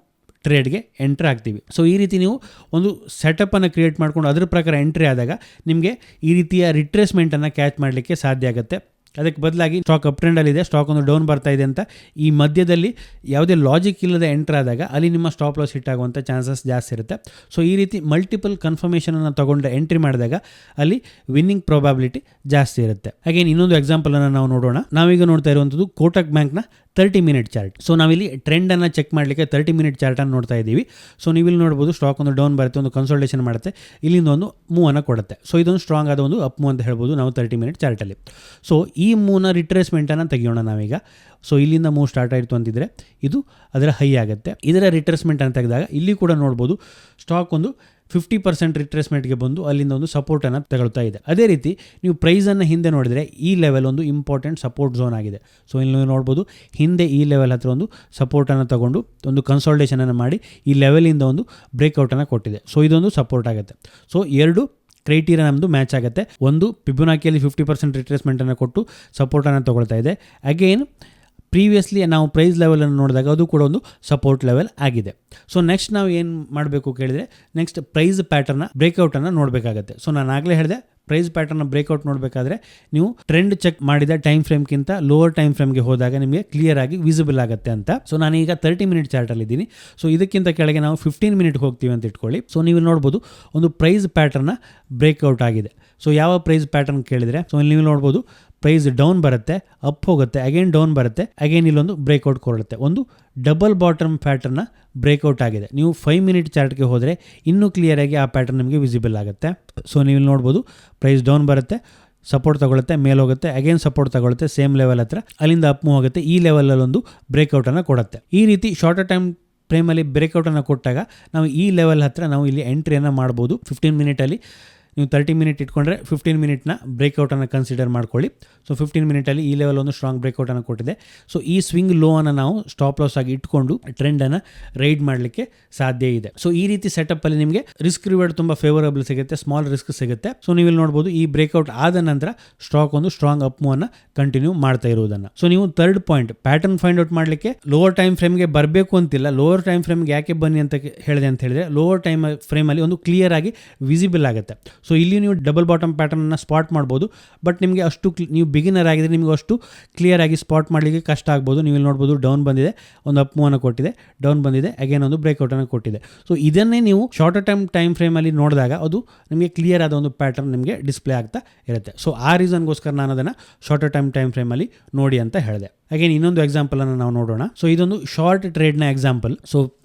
ಟ್ರೇಡ್ಗೆ ಎಂಟ್ರ್ ಆಗ್ತೀವಿ. ಸೊ ಈ ರೀತಿ ನೀವು ಒಂದು ಸೆಟಪ್ಪನ್ನು ಕ್ರಿಯೇಟ್ ಮಾಡ್ಕೊಂಡು ಅದರ ಪ್ರಕಾರ ಎಂಟ್ರಿ ಆದಾಗ ನಿಮಗೆ ಈ ರೀತಿಯ ರಿಟ್ರೇಸ್ಮೆಂಟನ್ನು ಕ್ಯಾಚ್ ಮಾಡಲಿಕ್ಕೆ ಸಾಧ್ಯ ಆಗುತ್ತೆ. ಅದಕ್ಕೆ ಬದಲಾಗಿ ಸ್ಟಾಕ್ ಅಪ್ ಟ್ರೆಂಡಲ್ಲಿದೆ, ಸ್ಟಾಕ್ ಒಂದು ಡೌನ್ ಬರ್ತಾ ಇದೆ ಅಂತ ಈ ಮಧ್ಯದಲ್ಲಿ ಯಾವುದೇ ಲಾಜಿಕ್ ಇಲ್ಲದೆ ಎಂಟರ್ ಆದಾಗ ಅಲ್ಲಿ ನಿಮ್ಮ ಸ್ಟಾಪ್ ಲಾಸ್ ಹಿಟ್ ಆಗುವಂಥ ಚಾನ್ಸಸ್ ಜಾಸ್ತಿ ಇರುತ್ತೆ. ಸೊ ಈ ರೀತಿ ಮಲ್ಟಿಪಲ್ ಕನ್ಫರ್ಮೇಷನನ್ನು ತೊಗೊಂಡ್ರೆ ಎಂಟ್ರಿ ಮಾಡಿದಾಗ ಅಲ್ಲಿ ವಿನ್ನಿಂಗ್ ಪ್ರೊಬಾಬಿಲಿಟಿ ಜಾಸ್ತಿ ಇರುತ್ತೆ. ಹಾಗೆ ಇನ್ನೊಂದು ಎಕ್ಸಾಂಪಲನ್ನು ನಾವು ನೋಡೋಣ. ನಾವೀಗ ನೋಡ್ತಾ ಇರುವಂಥದ್ದು ಕೋಟಕ್ ಬ್ಯಾಂಕ್ನ 30 ಮಿನಿಟ್ ಚಾರ್ಟ್. ಸೊ ನಾವಿಲ್ಲಿ ಟ್ರೆಂಡನ್ನು ಚೆಕ್ ಮಾಡಲಿಕ್ಕೆ 30 ಮಿನಿಟ್ ಚಾರ್ಟನ್ನು ನೋಡ್ತಾ ಇದ್ದೀವಿ. ಸೊ ನೀವಿಲ್ಲಿ ನೋಡ್ಬೋದು ಸ್ಟಾಕ್ ಒಂದು ಡೌನ್ ಬರುತ್ತೆ, ಒಂದು ಕನ್ಸಲ್ಟೇಷನ್ ಮಾಡುತ್ತೆ, ಇಲ್ಲಿಂದ ಒಂದು ಮೂವನ್ನು ಕೊಡುತ್ತೆ. ಸೊ ಇದೊಂದು ಸ್ಟ್ರಾಂಗ್ ಆದ ಒಂದು ಅಪ್ ಮೂವ್ ಅಂತ ಹೇಳ್ಬೋದು ನಾವು 30 ಮಿನಿಟ್ ಚಾರ್ಟಲ್ಲಿ. ಸೊ ಈ ಮೂವ್ನ ರಿಟ್ರೇಸ್ಮೆಂಟನ್ನು ತೆಗಿಯೋಣ ನಾವೀಗ. ಸೊ ಇಲ್ಲಿಂದ ಮೂವ್ ಸ್ಟಾರ್ಟ್ ಆಯಿತು ಅಂತಿದ್ರೆ ಇದು ಅದರ ಹೈ ಆಗುತ್ತೆ. ಇದರ ರಿಟ್ರೇಸ್ಮೆಂಟನ್ನು ತೆಗೆದಾಗ ಇಲ್ಲಿ ಕೂಡ ನೋಡ್ಬೋದು ಸ್ಟಾಕ್ ಒಂದು 50% ರಿಟ್ರೇಸ್ಮೆಂಟ್ಗೆ ಬಂದು ಅಲ್ಲಿಂದ ಒಂದು ಸಪೋರ್ಟನ್ನು ತಗೊಳ್ತಾ ಇದೆ. ಅದೇ ರೀತಿ ನೀವು ಪ್ರೈಸನ್ನು ಹಿಂದೆ ನೋಡಿದರೆ ಈ ಲೆವೆಲ್ ಒಂದು ಇಂಪಾರ್ಟೆಂಟ್ ಸಪೋರ್ಟ್ ಝೋನ್ ಆಗಿದೆ. ಸೊ ಇಲ್ಲಿ ನೀವು ನೋಡ್ಬೋದು ಹಿಂದೆ ಈ ಲೆವೆಲ್ ಹತ್ರ ಒಂದು ಸಪೋರ್ಟನ್ನು ತಗೊಂಡು ಒಂದು ಕನ್ಸಲ್ಟೇಷನನ್ನು ಮಾಡಿ ಈ ಲೆವೆಲಿಂದ ಒಂದು ಬ್ರೇಕ್ಔಟನ್ನು ಕೊಟ್ಟಿದೆ. ಸೊ ಇದೊಂದು ಸಪೋರ್ಟ್ ಆಗುತ್ತೆ. ಸೊ ಎರಡು ಕ್ರೈಟೀರಿಯಾ ನಮ್ಮದು ಮ್ಯಾಚ್ ಆಗುತ್ತೆ. ಒಂದು ಫಿಬೊನಾಕಿಯಲ್ಲಿ 50% ರಿಟ್ರೇಸ್ಮೆಂಟನ್ನು ಕೊಟ್ಟು ಸಪೋರ್ಟನ್ನು ತಗೊಳ್ತಾ ಇದೆ. ಅಗೇನ್ ಪ್ರೀವಿಯಸ್ಲಿ ನಾವು ಪ್ರೈಸ್ ಲೆವೆಲನ್ನು ನೋಡಿದಾಗ ಅದು ಕೂಡ ಒಂದು ಸಪೋರ್ಟ್ ಲೆವೆಲ್ ಆಗಿದೆ. ಸೊ ನೆಕ್ಸ್ಟ್ ನಾವು ಏನು ಮಾಡಬೇಕು ಕೇಳಿದರೆ ನೆಕ್ಸ್ಟ್ ಪ್ರೈಸ್ ಪ್ಯಾಟರ್ನ ಬ್ರೇಕ್ಔಟನ್ನು ನೋಡಬೇಕಾಗತ್ತೆ. ಸೊ ನಾನು ಆಗಲೇ ಹೇಳಿದೆ ಪ್ರೈಸ್ ಪ್ಯಾಟರ್ನ ಬ್ರೇಕ್ಔಟ್ ನೋಡಬೇಕಾದ್ರೆ ನೀವು ಟ್ರೆಂಡ್ ಚೆಕ್ ಮಾಡಿದ ಟೈಮ್ ಫ್ರೇಮ್ಗಿಂತ ಲೋವರ್ ಟೈಮ್ ಫ್ರೇಮ್ಗೆ ಹೋದಾಗ ನಿಮಗೆ ಕ್ಲಿಯರ್ ಆಗಿ ವಿಸಿಬಲ್ ಆಗುತ್ತೆ ಅಂತ. ಸೊ ನಾನೀಗ 30 ಮಿನಿಟ್ ಚಾರ್ಟಲ್ಲಿ ಇದ್ದೀನಿ. ಸೊ ಇದಕ್ಕಿಂತ ಕೆಳಗೆ ನಾವು 15 ಮಿನಿಟ್ಗೆ ಹೋಗ್ತೀವಿ ಅಂತ ಇಟ್ಕೊಳ್ಳಿ. ಸೊ ನೀವು ನೋಡ್ಬೋದು ಒಂದು ಪ್ರೈಸ್ ಪ್ಯಾಟರ್ನ ಬ್ರೇಕ್ಔಟ್ ಆಗಿದೆ. ಸೊ ಯಾವ ಪ್ರೈಸ್ ಪ್ಯಾಟರ್ನ್ ಕೇಳಿದರೆ ಸೊ ಇಲ್ಲಿ ನೀವು ನೋಡ್ಬೋದು ಪ್ರೈಸ್ ಡೌನ್ ಬರುತ್ತೆ, ಅಪ್ ಹೋಗುತ್ತೆ, ಅಗೇನ್ ಡೌನ್ ಬರುತ್ತೆ, ಅಗೇನ್ ಇಲ್ಲೊಂದು ಬ್ರೇಕ್ಔಟ್ ಕೊಡುತ್ತೆ. ಒಂದು ಡಬಲ್ ಬಾಟಮ್ ಪ್ಯಾಟರ್ನ ಬ್ರೇಕ್ಔಟ್ ಆಗಿದೆ. ನೀವು 5 ಮಿನಿಟ್ ಚಾರ್ಟ್ಗೆ ಹೋದರೆ ಇನ್ನೂ ಕ್ಲಿಯರಾಗಿ ಆ ಪ್ಯಾಟರ್ನ್ ನಿಮಗೆ ವಿಸಿಬಲ್ ಆಗುತ್ತೆ. ಸೊ ನೀವು ನೋಡ್ಬೋದು ಪ್ರೈಸ್ ಡೌನ್ ಬರುತ್ತೆ, ಸಪೋರ್ಟ್ ತಗೊಳುತ್ತೆ, ಮೇಲೆ ಹೋಗುತ್ತೆ, ಅಗೇನ್ ಸಪೋರ್ಟ್ ತಗೊಳುತ್ತೆ ಸೇಮ್ ಲೆವೆಲ್ ಹತ್ರ, ಅಲ್ಲಿಂದ ಅಪ್ ಮೂವ್ ಆಗುತ್ತೆ, ಈ ಲೆವೆಲಲ್ಲಿ ಒಂದು ಬ್ರೇಕ್ಔಟನ್ನು ಕೊಡುತ್ತೆ. ಈ ರೀತಿ ಶಾರ್ಟರ್ ಟೈಮ್ ಫ್ರೇಮಲ್ಲಿ ಬ್ರೇಕ್ಔಟನ್ನು ಕೊಟ್ಟಾಗ ನಾವು ಈ ಲೆವೆಲ್ ಹತ್ರ ನಾವು ಇಲ್ಲಿ ಎಂಟ್ರಿಯನ್ನು ಮಾಡ್ಬೋದು. 15 ಮಿನಿಟಲ್ಲಿ ನೀವು 30 ಮಿನಿಟ್ ಇಟ್ಕೊಂಡ್ರೆ 15 ಮಿನಿಟ್ನ ಬ್ರೇಕ್ಔಟನ್ನು ಕನ್ಸಿಡರ್ ಮಾಡ್ಕೊಳ್ಳಿ. ಸೊ 15 ಮಿನಿಟಲ್ಲಿ ಈ ಲೆವೆಲ್ ಒಂದು ಸ್ಟ್ರಾಂಗ್ ಬ್ರೇಕ್ಔಟನ್ನು ಕೊಟ್ಟಿದೆ. ಸೊ ಈ ಸ್ವಿಂಗ್ ಲೋ ಅನ್ನು ನಾವು ಸ್ಟಾಪ್ ಲಾಸ್ ಆಗಿ ಇಟ್ಕೊಂಡು ಟ್ರೆಂಡನ್ನು ರೈಡ್ ಮಾಡಲಿಕ್ಕೆ ಸಾಧ್ಯ ಇದೆ. ಸೊ ಈ ರೀತಿ ಸೆಟಪ್ಪಲ್ಲಿ ನಿಮಗೆ ರಿಸ್ಕ್ ರಿವಾರ್ಡ್ ತುಂಬ ಫೇವರಬಲ್ ಸಿಗುತ್ತೆ, ಸ್ಮಾಲ್ ರಿಸ್ಕ್ ಸಿಗುತ್ತೆ. ಸೊ ನೀವು ಇಲ್ಲಿ ನೋಡ್ಬೋದು ಈ ಬ್ರೇಕ್ಔಟ್ ಆದ ನಂತರ ಸ್ಟಾಕ್ ಒಂದು ಸ್ಟ್ರಾಂಗ್ ಅಪ್ ಮೂವನ್ನು ಕಂಟಿನ್ಯೂ ಮಾಡ್ತಾ ಇರುವುದನ್ನು. ಸೊ ನೀವು third point pattern find out ಮಾಡಲಿಕ್ಕೆ ಲೋವರ್ ಟೈಮ್ ಫ್ರೇಮ್ಗೆ ಬರಬೇಕು ಅಂತಿಲ್ಲ. ಲೋವರ್ ಟೈಮ್ ಫ್ರೇಮ್ಗೆ ಯಾಕೆ ಬನ್ನಿ ಅಂತ ಹೇಳಿದೆ ಅಂತ ಹೇಳಿದ್ರೆ ಲೋವರ್ ಟೈಮ್ ಫ್ರೇಮಲ್ಲಿ ಒಂದು ಕ್ಲಿಯರ್ ಆಗಿ ವಿಸಿಬಲ್ ಆಗುತ್ತೆ. ಸೊ ಇಲ್ಲಿ ನೀವು ಡಬಲ್ ಬಾಟಮ್ ಪ್ಯಾಟರ್ನನ್ನು ಸ್ಪಾಟ್ ಮಾಡ್ಬೋದು. ಬಟ್ ನಿಮಗೆ ಅಷ್ಟು ನೀವು ಬಿಗಿನರ್ ಆಗಿದ್ರೆ ನಿಮಗೆ ಅಷ್ಟು ಕ್ಲಿಯರ್ ಆಗಿ ಸ್ಪಾಟ್ ಮಾಡಲಿಕ್ಕೆ ಕಷ್ಟ ಆಗ್ಬೋದು. ನೀವು ಇಲ್ಲಿ ನೋಡ್ಬೋದು ಡೌನ್ ಬಂದಿದೆ, ಒಂದು ಅಪ್ ಮೂವನ್ನು ಕೊಟ್ಟಿದೆ, ಡೌನ್ ಬಂದಿದೆ, ಅಗೇನ್ ಒಂದು ಬ್ರೇಕ್ಔಟನ್ನು ಕೊಟ್ಟಿದೆ. ಸೊ ಇದನ್ನೇ ನೀವು ಶಾರ್ಟರ್ ಟೈಮ್ ಫ್ರೇಮಲ್ಲಿ ನೋಡಿದಾಗ ಅದು ನಿಮಗೆ ಕ್ಲಿಯರ್ ಆದ ಒಂದು ಪ್ಯಾಟರ್ನ್ ನಿಮಗೆ ಡಿಸ್ಪ್ಲೇ ಆಗ್ತಾ ಇರುತ್ತೆ. ಸೊ ಆ ರೀಸನ್ಗೋಸ್ಕರ ನಾನು ಅದನ್ನು ಶಾರ್ಟರ್ ಟೈಮ್ ಫ್ರೇಮಲ್ಲಿ ನೋಡಿ ಅಂತ ಹೇಳಿದೆ. ಅಗೇನ್ ಇನ್ನೊಂದು ಎಕ್ಸಾಂಪಲನ್ನು ನಾವು ನೋಡೋಣ. ಸೊ ಇದೊಂದು ಶಾರ್ಟ್ ಟ್ರೇಡ್ನ ಎಕ್ಸಾಂಪಲ್. ಸೊ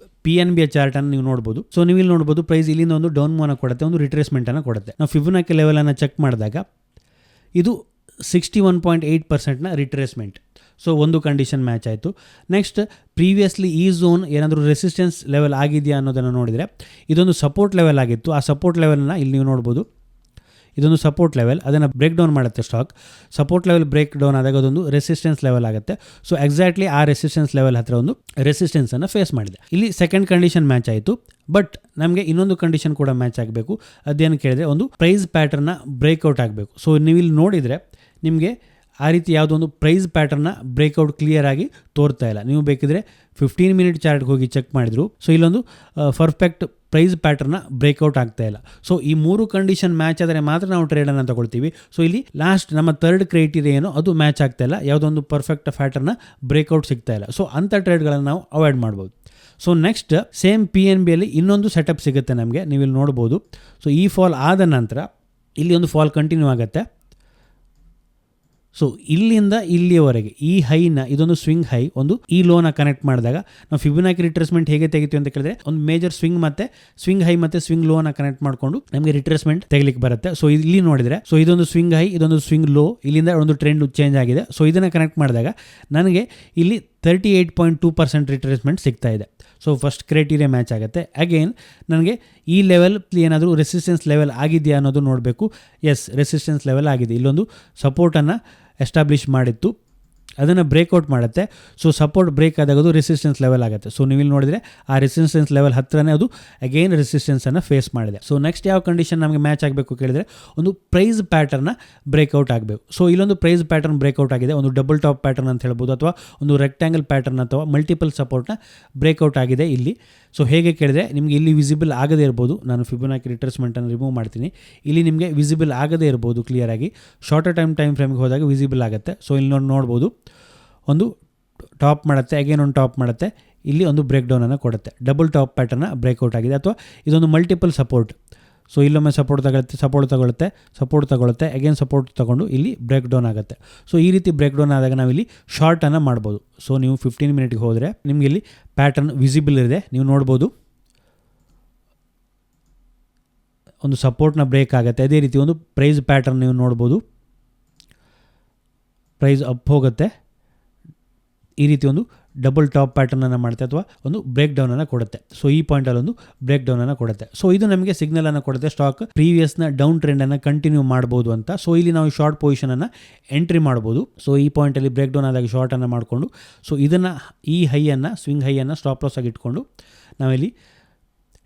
PNB ಚಾರ್ಟನ್ನು ನೀವು ನೋಡ್ಬೋದು. ಸೊ ನೀವು ಇಲ್ಲಿ ನೋಡ್ಬೋದು ಪ್ರೈಸ್ ಇಲ್ಲಿಂದ ಒಂದು ಡೌನ್ ಮೂವನ್ನು ಕೊಡುತ್ತೆ, ಒಂದು ರಿಟ್ರೇಸ್ಮೆಂಟನ್ನು ಕೊಡುತ್ತೆ. ನಾವು ಫಿಬೊನಾಕಿ ಲೆವೆಲನ್ನು ಚೆಕ್ ಮಾಡಿದಾಗ ಇದು 61.8%ನ ರಿಟ್ರೇಸ್ಮೆಂಟ್. ಸೊ ಒಂದು ಕಂಡೀಷನ್ ಮ್ಯಾಚ್ ಆಯಿತು. ನೆಕ್ಸ್ಟ್ ಪ್ರೀವಿಯಸ್ಲಿ ಈ ಝೋನ್ ಏನಾದರೂ ರೆಸಿಸ್ಟೆನ್ಸ್ ಲೆವೆಲ್ ಆಗಿದೆಯಾ ಅನ್ನೋದನ್ನು ನೋಡಿದರೆ ಇದೊಂದು ಸಪೋರ್ಟ್ ಲೆವೆಲ್ ಆಗಿತ್ತು. ಆ ಸಪೋರ್ಟ್ ಲೆವೆಲನ್ನು ಇಲ್ಲಿ ನೀವು ನೋಡ್ಬೋದು, ಇದೊಂದು ಸಪೋರ್ಟ್ ಲೆವೆಲ್, ಅದನ್ನು ಬ್ರೇಕ್ ಡೌನ್ ಮಾಡುತ್ತೆ stock. Support level break down ಆದಾಗ ಅದೊಂದು ರೆಸಿಸ್ಟೆನ್ಸ್ ಲೆವೆಲ್ ಆಗುತ್ತೆ. ಸೊ ಎಕ್ಸಾಕ್ಟ್ಲಿ ಆ ರೆಸಿಸ್ಟೆನ್ಸ್ ಲೆವೆಲ್ ಹತ್ರ ಒಂದು ರೆಸಿಸ್ಟೆನ್ಸನ್ನು ಫೇಸ್ ಮಾಡಿದೆ. ಇಲ್ಲಿ ಸೆಕೆಂಡ್ ಕಂಡೀಷನ್ ಮ್ಯಾಚ್ ಆಯಿತು. ಬಟ್ ನಮಗೆ ಇನ್ನೊಂದು ಕಂಡೀಷನ್ ಕೂಡ ಮ್ಯಾಚ್ ಆಗಬೇಕು. ಅದೇನು ಕೇಳಿದರೆ ಒಂದು ಪ್ರೈಸ್ ಪ್ಯಾಟರ್ನ ಬ್ರೇಕ್ಔಟ್ ಆಗಬೇಕು. ಸೊ ನೀವು ಇಲ್ಲಿ ನೋಡಿದರೆ ನಿಮಗೆ ಆ ರೀತಿ ಯಾವುದೋ ಒಂದು ಪ್ರೈಸ್ ಪ್ಯಾಟರ್ನ ಬ್ರೇಕ್ಔಟ್ ಕ್ಲಿಯರ್ ಆಗಿ ತೋರ್ತಾ ಇಲ್ಲ. ನೀವು ಬೇಕಿದ್ರೆ 15 ಮಿನಿಟ್ ಚಾರ್ಟ್ಗೆ ಹೋಗಿ ಚೆಕ್ ಮಾಡಿದ್ರು. ಸೊ ಇಲ್ಲೊಂದು ಪರ್ಫೆಕ್ಟ್ ಪ್ರೈಸ್ ಪ್ಯಾಟರ್ನ ಬ್ರೇಕ್ಔಟ್ ಆಗ್ತಾ ಇಲ್ಲ. ಸೊ ಈ ಮೂರು ಕಂಡೀಷನ್ ಮ್ಯಾಚ್ ಆದರೆ ಮಾತ್ರ ನಾವು ಟ್ರೇಡನ್ನು ತಗೊಳ್ತೀವಿ. ಸೊ ಇಲ್ಲಿ ಲಾಸ್ಟ್ ನಮ್ಮ ಥರ್ಡ್ ಕ್ರೈಟೀರಿಯಾ ಏನೋ ಅದು ಮ್ಯಾಚ್ ಆಗ್ತಾ ಇಲ್ಲ, ಯಾವುದೊಂದು ಪರ್ಫೆಕ್ಟ್ ಪ್ಯಾಟರ್ನ ಬ್ರೇಕ್ಔಟ್ ಸಿಗ್ತಾ ಇಲ್ಲ. ಸೊ ಅಂಥ ಟ್ರೇಡ್ಗಳನ್ನು ನಾವು ಅವಾಯ್ಡ್ ಮಾಡ್ಬೋದು. ಸೊ ನೆಕ್ಸ್ಟ್ ಸೇಮ್ PNBಯಲ್ಲಿ ಇನ್ನೊಂದು ಸೆಟಪ್ ಸಿಗುತ್ತೆ ನಮಗೆ, ನೀವು ಇಲ್ಲಿ ನೋಡ್ಬೋದು. ಸೊ ಈ ಫಾಲ್ ಆದ ನಂತರ ಇಲ್ಲಿ ಒಂದು ಫಾಲ್ ಕಂಟಿನ್ಯೂ ಆಗುತ್ತೆ. ಸೊ ಇಲ್ಲಿಂದ ಇಲ್ಲಿಯವರೆಗೆ ಈ ಹೈನ ಇದೊಂದು ಸ್ವಿಂಗ್ ಹೈ, ಒಂದು ಈ ಲೋನ ಕನೆಕ್ಟ್ ಮಾಡಿದಾಗ ನಾವು ಫಿಬೊನಾಕಿ ರಿಟ್ರೇಸ್ಮೆಂಟ್ ಹೇಗೆ ತೆಗಿತೀವಿ ಅಂತ ಕೇಳಿದ್ರೆ ಒಂದು ಮೇಜರ್ ಸ್ವಿಂಗ್ ಮತ್ತೆ ಸ್ವಿಂಗ್ ಹೈ ಮತ್ತೆ ಸ್ವಿಂಗ್ ಲೋನ ಕನೆಕ್ಟ್ ಮಾಡಿಕೊಂಡು ನಮಗೆ ರಿಟ್ರೇಸ್ಮೆಂಟ್ ತೆಗಿಲಿಕ್ಕೆ ಬರುತ್ತೆ. ಸೊ ಇಲ್ಲಿ ನೋಡಿದರೆ ಸೊ ಇದೊಂದು ಸ್ವಿಂಗ್ ಹೈ, ಇದೊಂದು ಸ್ವಿಂಗ್ ಲೋ, ಇಲ್ಲಿಂದ ಒಂದು ಟ್ರೆಂಡ್ ಚೇಂಜ್ ಆಗಿದೆ. ಸೊ ಇದನ್ನು ಕನೆಕ್ಟ್ ಮಾಡಿದಾಗ ನನಗೆ ಇಲ್ಲಿ 38.2% ರಿಟ್ರೇಸ್ಮೆಂಟ್ ಸಿಗ್ತಾ ಇದೆ. ಸೊ ಫಸ್ಟ್ ಕ್ರೈಟೀರಿಯಾ ಮ್ಯಾಚ್ ಆಗುತ್ತೆ. ಅಗೇನ್ ನನಗೆ ಈ ಲೆವೆಲ್ ಏನಾದರೂ ರೆಸಿಸ್ಟೆನ್ಸ್ ಲೆವೆಲ್ ಆಗಿದೆಯಾ ಅನ್ನೋದು ನೋಡಬೇಕು. ಎಸ್, ರೆಸಿಸ್ಟೆನ್ಸ್ ಲೆವೆಲ್ ಆಗಿದೆ. ಇಲ್ಲೊಂದು ಸಪೋರ್ಟನ್ನು ಎಸ್ಟಾಬ್ಲಿಷ್ ಮಾಡಿತ್ತು. ಅದನ್ನು ಬ್ರೇಕ್ಔಟ್ ಮಾಡುತ್ತೆ. ಸೊ ಸಪೋರ್ಟ್ ಬ್ರೇಕ್ ಆದಾಗ ಅದು ರೆಸಿಸ್ಟೆನ್ಸ್ ಲೆವೆಲ್ ಆಗುತ್ತೆ. ಸೊ ನೀವು ಇಲ್ಲಿ ನೋಡಿದರೆ ಆ ರೆಸಿಸ್ಟೆನ್ಸ್ ಲೆವೆಲ್ ಹತ್ರನೇ ಅದು ಅಗೈನ್ ರೆಸಿಸ್ಟೆನ್ಸನ್ನು ಫೇಸ್ ಮಾಡಿದೆ. ಸೊ ನೆಕ್ಸ್ಟ್ ಯಾವ ಕಂಡೀಷನ್ ನಮಗೆ ಮ್ಯಾಚ್ ಆಗಬೇಕು ಕೇಳಿದರೆ ಒಂದು ಪ್ರೈಸ್ ಪ್ಯಾಟರ್ನ ಬ್ರೇಕ್ಔಟ್ ಆಗಬೇಕು. ಸೊ ಇಲ್ಲೊಂದು ಪ್ರೈಸ್ ಪ್ಯಾಟರ್ನ್ ಬ್ರೇಕ್ಔಟ್ ಆಗಿದೆ, ಒಂದು ಡಬಲ್ ಟಾಪ್ ಪ್ಯಾಟರ್ನ್ ಅಂತ ಹೇಳ್ಬೋದು, ಅಥವಾ ಒಂದು ರೆಕ್ಟ್ಯಾಂಗಲ್ ಪ್ಯಾಟರ್ನ್ ಅಥವಾ ಮಲ್ಟಿಪಲ್ ಸಪೋರ್ಟ್ನ ಬ್ರೇಕ್ಔಟ್ ಆಗಿದೆ ಇಲ್ಲಿ. ಸೊ ಹೇಗೆ ಕೇಳಿದರೆ ನಿಮಗೆ ಇಲ್ಲಿ ವಿಸಿಬಲ್ ಆಗದೇ ಇರ್ಬೋದು. ನಾನು ಫಿಬೊನಾಕಿ ರಿಟ್ರೇಸ್ಮೆಂಟನ್ನು ರಿಮೂವ್ ಮಾಡ್ತೀನಿ. ಇಲ್ಲಿ ನಿಮಗೆ ವಿಸಿಬಲ್ ಆಗದೇ ಇರ್ಬೋದು ಕ್ಲಿಯರಾಗಿ. ಶಾರ್ಟರ್ ಟೈಮ್ ಫ್ರೇಮ್ಗೆ ಹೋದಾಗ ವಿಸಿಬಲ್ ಆಗುತ್ತೆ. ಸೊ ಇಲ್ಲಿ ನೋಡ್ಬೋದು ಒಂದು ಟಾಪ್ ಮಾಡುತ್ತೆ, ಅಗೇನ್ ಒಂದು ಟಾಪ್ ಮಾಡುತ್ತೆ, ಇಲ್ಲಿ ಒಂದು ಬ್ರೇಕ್ ಡೌನನ್ನು ಕೊಡುತ್ತೆ. ಡಬಲ್ ಟಾಪ್ ಪ್ಯಾಟರ್ನ ಬ್ರೇಕ್ಔಟ್ ಆಗಿದೆ, ಅಥವಾ ಇದೊಂದು ಮಲ್ಟಿಪಲ್ ಸಪೋರ್ಟ್. ಸೊ ಇಲ್ಲೊಮ್ಮೆ ಸಪೋರ್ಟ್ ತಗೊಳುತ್ತೆ, ಅಗೇನ್ ಸಪೋರ್ಟ್ ತಗೊಂಡು ಇಲ್ಲಿ ಬ್ರೇಕ್ ಡೌನ್ ಆಗುತ್ತೆ. ಸೊ ಈ ರೀತಿ ಬ್ರೇಕ್ ಡೌನ್ ಆದಾಗ ನಾವಿಲ್ಲಿ ಶಾರ್ಟನ್ನು ಮಾಡ್ಬೋದು. ಸೊ ನೀವು 15 ಮಿನಿಟ್ಗೆ ಹೋದರೆ ನಿಮಗೆ ಇಲ್ಲಿ ಪ್ಯಾಟರ್ನ್ ವಿಸಿಬಲ್ ಇದೆ, ನೀವು ನೋಡ್ಬೋದು ಒಂದು ಸಪೋರ್ಟ್ನ ಬ್ರೇಕ್ ಆಗುತ್ತೆ. ಅದೇ ರೀತಿ ಒಂದು ಪ್ರೈಸ್ ಪ್ಯಾಟರ್ನ್ ನೀವು ನೋಡ್ಬೋದು, ಪ್ರೈಸ್ ಅಪ್ ಹೋಗುತ್ತೆ, ಈ ರೀತಿ ಒಂದು ಡಬಲ್ ಟಾಪ್ ಪ್ಯಾಟರ್ನನ್ನು ಮಾಡುತ್ತೆ, ಅಥವಾ ಒಂದು ಬ್ರೇಕ್ ಡೌನನ್ನು ಕೊಡುತ್ತೆ. ಸೊ ಈ ಪಾಯಿಂಟಲ್ಲಿ ಒಂದು ಬ್ರೇಕ್ ಡೌನನ್ನು ಕೊಡುತ್ತೆ. ಸೊ ಇದು ನಮಗೆ ಸಿಗ್ನಲನ್ನು ಕೊಡುತ್ತೆ ಸ್ಟಾಕ್ ಪ್ರೀವಿಯಸ್ನ ಡೌನ್ ಟ್ರೆಂಡನ್ನು ಕಂಟಿನ್ಯೂ ಮಾಡ್ಬೋದು ಅಂತ. ಸೊ ಇಲ್ಲಿ ನಾವು ಶಾರ್ಟ್ ಪೊಸಿಷನನ್ನು ಎಂಟ್ರಿ ಮಾಡ್ಬೋದು. ಸೊ ಈ ಪಾಯಿಂಟಲ್ಲಿ ಬ್ರೇಕ್ ಡೌನ್ ಆದಾಗ ಶಾರ್ಟನ್ನು ಮಾಡಿಕೊಂಡು, ಸೊ ಇದನ್ನು ಈ ಹೈಯನ್ನು ಸ್ವಿಂಗ್ ಹೈಯನ್ನು ಸ್ಟಾಪ್ ಲಾಸ್ ಆಗಿ ಇಟ್ಕೊಂಡು ನಾವಿಲ್ಲಿ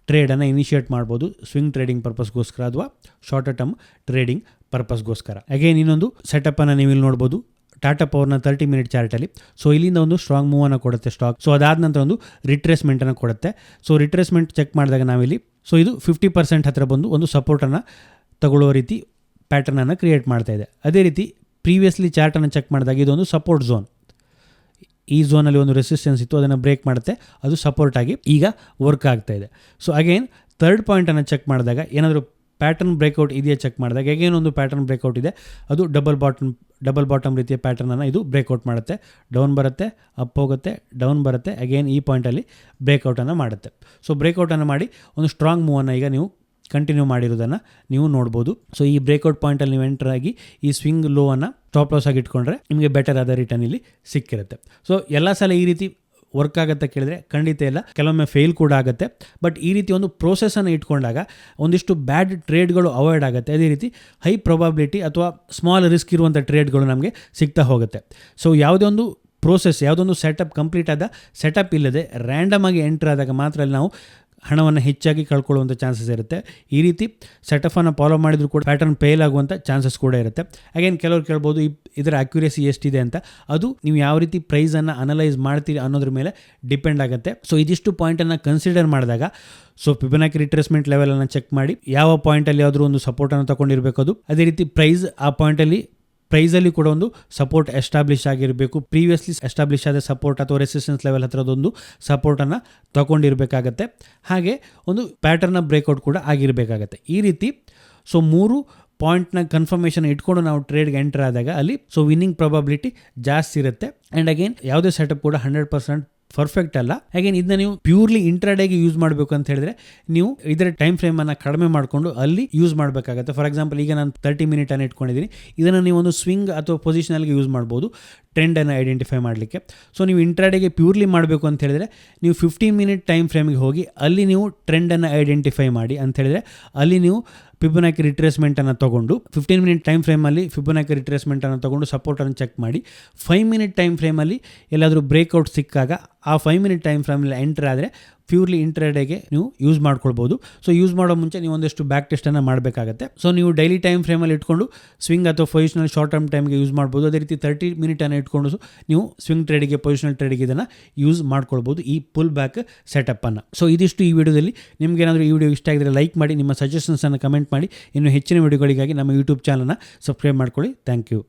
ಟ್ರೇಡನ್ನು ಇನಿಷಿಯೇಟ್ ಮಾಡ್ಬೋದು, ಸ್ವಿಂಗ್ ಟ್ರೇಡಿಂಗ್ ಪರ್ಪಸ್ಗೋಸ್ಕರ ಅಥವಾ ಶಾರ್ಟರ್ ಟರ್ಮ್ ಟ್ರೇಡಿಂಗ್ ಪರ್ಪಸ್ಗೋಸ್ಕರ. ಅಗೇನ್ ಇನ್ನೊಂದು ಸೆಟಪ್ಪನ್ನು ನೀವು ಇಲ್ಲಿ ನೋಡ್ಬೋದು ಟಾಟಾ ಪವರ್ನ 30 ಮಿನಿಟ್ ಚಾರ್ಟಲ್ಲಿ. ಸೊ ಇಲ್ಲಿಂದ ಒಂದು ಸ್ಟ್ರಾಂಗ್ ಮೂವನ್ನು ಕೊಡುತ್ತೆ ಸ್ಟಾಕ್. ಸೊ ಅದಾದ ನಂತರ ಒಂದು ರಿಟ್ರೇಸ್ಮೆಂಟನ್ನು ಕೊಡುತ್ತೆ. ಸೊ ರಿಟ್ರೇಸ್ಮೆಂಟ್ ಚೆಕ್ ಮಾಡಿದಾಗ ನಾವಿಲ್ಲಿ ಸೊ ಇದು 50% ಹತ್ತಿರ ಬಂದು ಒಂದು ಸಪೋರ್ಟನ್ನು ತಗೊಳ್ಳೋ ರೀತಿ ಪ್ಯಾಟರ್ನನ್ನು ಕ್ರಿಯೇಟ್ ಮಾಡ್ತಾ ಇದೆ. ಅದೇ ರೀತಿ ಪ್ರೀವಿಯಸ್ಲಿ ಚಾರ್ಟನ್ನು ಚೆಕ್ ಮಾಡಿದಾಗ ಇದೊಂದು ಸಪೋರ್ಟ್ ಝೋನ್, ಈ ಝೋನಲ್ಲಿ ಒಂದು ರೆಸಿಸ್ಟೆನ್ಸ್ ಇತ್ತು, ಅದನ್ನು ಬ್ರೇಕ್ ಮಾಡುತ್ತೆ, ಅದು ಸಪೋರ್ಟ್ ಆಗಿ ಈಗ ವರ್ಕ್ ಆಗ್ತಾ ಇದೆ. ಸೊ ಅಗೇನ್ ಥರ್ಡ್ ಪಾಯಿಂಟನ್ನು ಚೆಕ್ ಮಾಡಿದಾಗ ಏನಾದರೂ ಪ್ಯಾಟರ್ನ್ ಬ್ರೇಕ್ಔಟ್ ಇದೆಯಾ ಚೆಕ್ ಮಾಡಿದಾಗ ಅಗೇನ್ ಒಂದು ಪ್ಯಾಟರ್ನ್ ಬ್ರೇಕ್ಔಟ್ ಇದೆ, ಅದು ಡಬಲ್ ಬಾಟಮ್ ರೀತಿಯ ಪ್ಯಾಟರ್ನನ್ನು ಇದು ಬ್ರೇಕ್ಔಟ್ ಮಾಡುತ್ತೆ. ಡೌನ್ ಬರುತ್ತೆ, ಅಪ್ ಹೋಗುತ್ತೆ, ಡೌನ್ ಬರುತ್ತೆ, ಅಗೇನ್ ಈ ಪಾಯಿಂಟಲ್ಲಿ ಬ್ರೇಕ್ಔಟನ್ನು ಮಾಡುತ್ತೆ. ಸೊ ಬ್ರೇಕ್ಔಟನ್ನು ಮಾಡಿ ಒಂದು ಸ್ಟ್ರಾಂಗ್ ಮೂವನ್ನು ಈಗ ನೀವು ಕಂಟಿನ್ಯೂ ಮಾಡಿರೋದನ್ನು ನೀವು ನೋಡ್ಬೋದು. ಸೊ ಈ ಬ್ರೇಕ್ಔಟ್ ಪಾಯಿಂಟಲ್ಲಿ ನೀವು ಎಂಟರ್ ಆಗಿ ಈ ಸ್ವಿಂಗ್ ಲೋವನ್ನು ಸ್ಟಾಪ್ ಲಾಸ್ ಆಗಿ ಇಟ್ಕೊಂಡ್ರೆ ನಿಮಗೆ ಬೆಟರ್ ಆದ ರಿಟರ್ನ್ ಇಲ್ಲಿ ಸಿಕ್ಕಿರುತ್ತೆ. ಸೊ ಎಲ್ಲ ಸಲ ಈ ರೀತಿ ವರ್ಕ್ ಆಗುತ್ತೆ ಕೇಳಿದ್ರೆ ಖಂಡಿತ ಇಲ್ಲ, ಕೆಲವೊಮ್ಮೆ ಫೇಲ್ ಕೂಡ ಆಗುತ್ತೆ. ಬಟ್ ಈ ರೀತಿ ಒಂದು ಪ್ರೋಸೆಸನ್ನು ಇಟ್ಕೊಂಡಾಗ ಒಂದಿಷ್ಟು ಬ್ಯಾಡ್ ಟ್ರೇಡ್ಗಳು ಅವಾಯ್ಡ್ ಆಗುತ್ತೆ. ಅದೇ ರೀತಿ ಹೈ ಪ್ರೊಬಾಬಿಲಿಟಿ ಅಥವಾ ಸ್ಮಾಲ್ ರಿಸ್ಕ್ ಇರುವಂಥ ಟ್ರೇಡ್ಗಳು ನಮಗೆ ಸಿಗ್ತಾ ಹೋಗುತ್ತೆ. ಸೊ ಯಾವುದೇ ಒಂದು ಪ್ರೋಸೆಸ್, ಯಾವುದೊಂದು ಸೆಟಪ್ ಕಂಪ್ಲೀಟ್ ಆದ ಸೆಟಪ್ ಇಲ್ಲದೆ ರ್ಯಾಂಡಮ್ ಆಗಿ ಎಂಟರ್ ಆದಾಗ ಮಾತ್ರ ಅಲ್ಲಿ ನಾವು ಹಣವನ್ನು ಹೆಚ್ಚಾಗಿ ಕಳ್ಕೊಳ್ಳುವಂಥ ಚಾನ್ಸಸ್ ಇರುತ್ತೆ. ಈ ರೀತಿ ಸೆಟಫನ್ನು ಫಾಲೋ ಮಾಡಿದರೂ ಕೂಡ ಪ್ಯಾಟರ್ನ್ ಫೇಲ್ ಆಗುವಂಥ ಚಾನ್ಸಸ್ ಕೂಡ ಇರುತ್ತೆ. ಅಗೇನ್ ಕೆಲವರು ಕೇಳ್ಬೋದು ಇದರ ಅಕ್ಯುರೇಸಿ ಎಷ್ಟಿದೆ ಅಂತ. ಅದು ನೀವು ಯಾವ ರೀತಿ ಪ್ರೈಸನ್ನು ಅನಲೈಸ್ ಮಾಡ್ತೀರಿ ಅನ್ನೋದ್ರ ಮೇಲೆ ಡಿಪೆಂಡ್ ಆಗುತ್ತೆ. ಸೊ ಇದಿಷ್ಟು ಪಾಯಿಂಟನ್ನು ಕನ್ಸಿಡರ್ ಮಾಡಿದಾಗ ಸೊ ಫಿಬೊನಾಕಿ ರಿಟ್ರೇಸ್ಮೆಂಟ್ ಲೆವೆಲನ್ನು ಚೆಕ್ ಮಾಡಿ ಯಾವ ಪಾಯಿಂಟಲ್ಲಿ ಯಾವುದಾದ್ರೂ ಒಂದು ಸಪೋರ್ಟನ್ನು ತೊಗೊಂಡಿರಬೇಕು. ಅದು ಅದೇ ರೀತಿ ಆ ಪಾಯಿಂಟಲ್ಲಿ ಪ್ರೈಸಲ್ಲಿ ಕೂಡ ಒಂದು ಸಪೋರ್ಟ್ ಎಸ್ಟಾಬ್ಲಿಷ್ ಆಗಿರಬೇಕು. ಪ್ರೀವಿಯಸ್ಲಿ ಎಸ್ಟಾಬ್ಲಿಷ್ ಆದ ಸಪೋರ್ಟ್ ಅಥವಾ ರೆಸಿಸ್ಟೆನ್ಸ್ ಲೆವೆಲ್ ಹತ್ರದೊಂದು ಸಪೋರ್ಟನ್ನು ತಗೊಂಡಿರಬೇಕಾಗತ್ತೆ. ಹಾಗೆ ಒಂದು ಪ್ಯಾಟರ್ನ ಬ್ರೇಕ್ಔಟ್ ಕೂಡ ಆಗಿರಬೇಕಾಗತ್ತೆ. ಈ ರೀತಿ ಸೊ 3 ಪಾಯಿಂಟ್ನ ಕನ್ಫರ್ಮೇಷನ್ ಇಟ್ಕೊಂಡು ನಾವು ಟ್ರೇಡ್ಗೆ ಎಂಟರ್ ಆದಾಗ ಅಲ್ಲಿ ಸೊ ವಿನ್ನಿಂಗ್ ಪ್ರೊಬಬಿಲಿಟಿ ಜಾಸ್ತಿ ಇರುತ್ತೆ. ಆ್ಯಂಡ್ ಅಗೇನ್ ಯಾವುದೇ ಸೆಟಪ್ ಕೂಡ 100% ಪರ್ಫೆಕ್ಟ್ ಅಲ್ಲ. ಹಾಗೇನು ಇದನ್ನ ನೀವು ಪ್ಯೂರ್ಲಿ ಇಂಟ್ರಾಡೇಗೆ ಯೂಸ್ ಮಾಡಬೇಕು ಅಂತ ಹೇಳಿದ್ರೆ ನೀವು ಇದರ ಟೈಮ್ ಫ್ರೇಮನ್ನು ಕಡಿಮೆ ಮಾಡಿಕೊಂಡು ಅಲ್ಲಿ ಯೂಸ್ ಮಾಡಬೇಕಾಗುತ್ತೆ. ಫಾರ್ ಎಕ್ಸಾಂಪಲ್ ಈಗ ನಾನು 30 ಮಿನಿಟನ್ನು ಇಟ್ಕೊಂಡಿದ್ದೀನಿ, ಇದನ್ನು ನೀವು ಒಂದು ಸ್ವಿಂಗ್ ಅಥವಾ ಪೊಸಿಷನಲ್ಗೆ ಯೂಸ್ ಮಾಡ್ಬೋದು ಟ್ರೆಂಡನ್ನು ಐಡೆಂಟಿಫೈ ಮಾಡಲಿಕ್ಕೆ. ಸೊ ನೀವು ಇಂಟ್ರಾಡೇಗೆ ಪ್ಯೂರ್ಲಿ ಮಾಡಬೇಕು ಅಂತ ಹೇಳಿದ್ರೆ ನೀವು 15 ಮಿನಿಟ್ ಟೈಮ್ ಫ್ರೇಮ್ಗೆ ಹೋಗಿ ಅಲ್ಲಿ ನೀವು ಟ್ರೆಂಡನ್ನು ಐಡೆಂಟಿಫೈ ಮಾಡಿ ಅಂತ ಹೇಳಿದ್ರೆ ಅಲ್ಲಿ ನೀವು ಫಿಬೊನಾಕಿ ರಿಟ್ರೇಸ್ಮೆಂಟನ್ನು ತೊಗೊಂಡು 15 ಮಿನಿಟ್ ಟೈಮ್ ಫ್ರೇಮಲ್ಲಿ ಫಿಬೊನಾಕಿ ರಿಟ್ರೇಸ್ಮೆಂಟನ್ನು ತೊಗೊಂಡು ಸಪೋರ್ಟನ್ನು ಚೆಕ್ ಮಾಡಿ 5 ಮಿನಿಟ್ ಟೈಮ್ ಫ್ರೇಮಲ್ಲಿ ಎಲ್ಲಾದರೂ ಬ್ರೇಕ್ಔಟ್ ಸಿಕ್ಕಾಗ ಆ 5 ಮಿನಿಟ್ ಟೈಮ್ ಫ್ರೇಮಲ್ಲಿ ಎಂಟರ್ ಆದರೆ ಪ್ಯೂರ್ಲಿ ಇಂಟ್ರಾಡೇಗೆ ನೀವು ಯೂಸ್ ಮಾಡ್ಕೊಳ್ಬೋದು. ಸೊ ಯೂಸ್ ಮಾಡೋ ಮುಂಚೆ ನೀವು ಒಂದಷ್ಟು ಬ್ಯಾಕ್ ಟೆಸ್ಟನ್ನು ಮಾಡಬೇಕಾಗತ್ತೆ. ಸೊ ನೀವು ಡೈಲಿ ಟೈಮ್ ಫ್ರೇಮಲ್ಲಿ ಇಟ್ಕೊಂಡು ಸ್ವಿಂಗ್ ಅಥವಾ ಪೊಸಿಷನಲ್ ಶಾರ್ಟ್ ಟರ್ಮ್ ಟೈಮ್ಗೆ ಯೂಸ್ ಮಾಡ್ಬೋದು. ಅದೇ ರೀತಿ 30 ಮಿನಿಟನ್ನು ಇಟ್ಕೊಂಡು ನೀವು ಸ್ವಿಂಗ್ ಟ್ರೇಡಿಗೆ ಪೊಸಿಷನಲ್ ಟ್ರೇಡಿಗೆ ಇದನ್ನು ಯೂಸ್ ಮಾಡ್ಕೊಳ್ಬೋದು ಈ ಪುಲ್ ಬ್ಯಾಕ್ ಸೆಟಪ್ಪನ್ನು. ಸೊ ಇದಿಷ್ಟು ಈ ವಿಡಿಯೋದಲ್ಲಿ. ನಿಮಗೇನಾದರೂ ಈ ವಿಡಿಯೋ ಇಷ್ಟ ಆಗಿದ್ರೆ ಲೈಕ್ ಮಾಡಿ, ನಿಮ್ಮ ಸಜೆಷನ್ಸನ್ನು ಕಮೆಂಟ್ ಮಾಡಿ. ಇನ್ನು ಹೆಚ್ಚಿನ ವಿಡಿಯೋಗಳಿಗಾಗಿ ನಮ್ಮ ಯೂಟ್ಯೂಬ್ ಚಾನಲ್ನ ಸಬ್ಸ್ಕ್ರೈಬ್ ಮಾಡ್ಕೊಳ್ಳಿ. Thank you.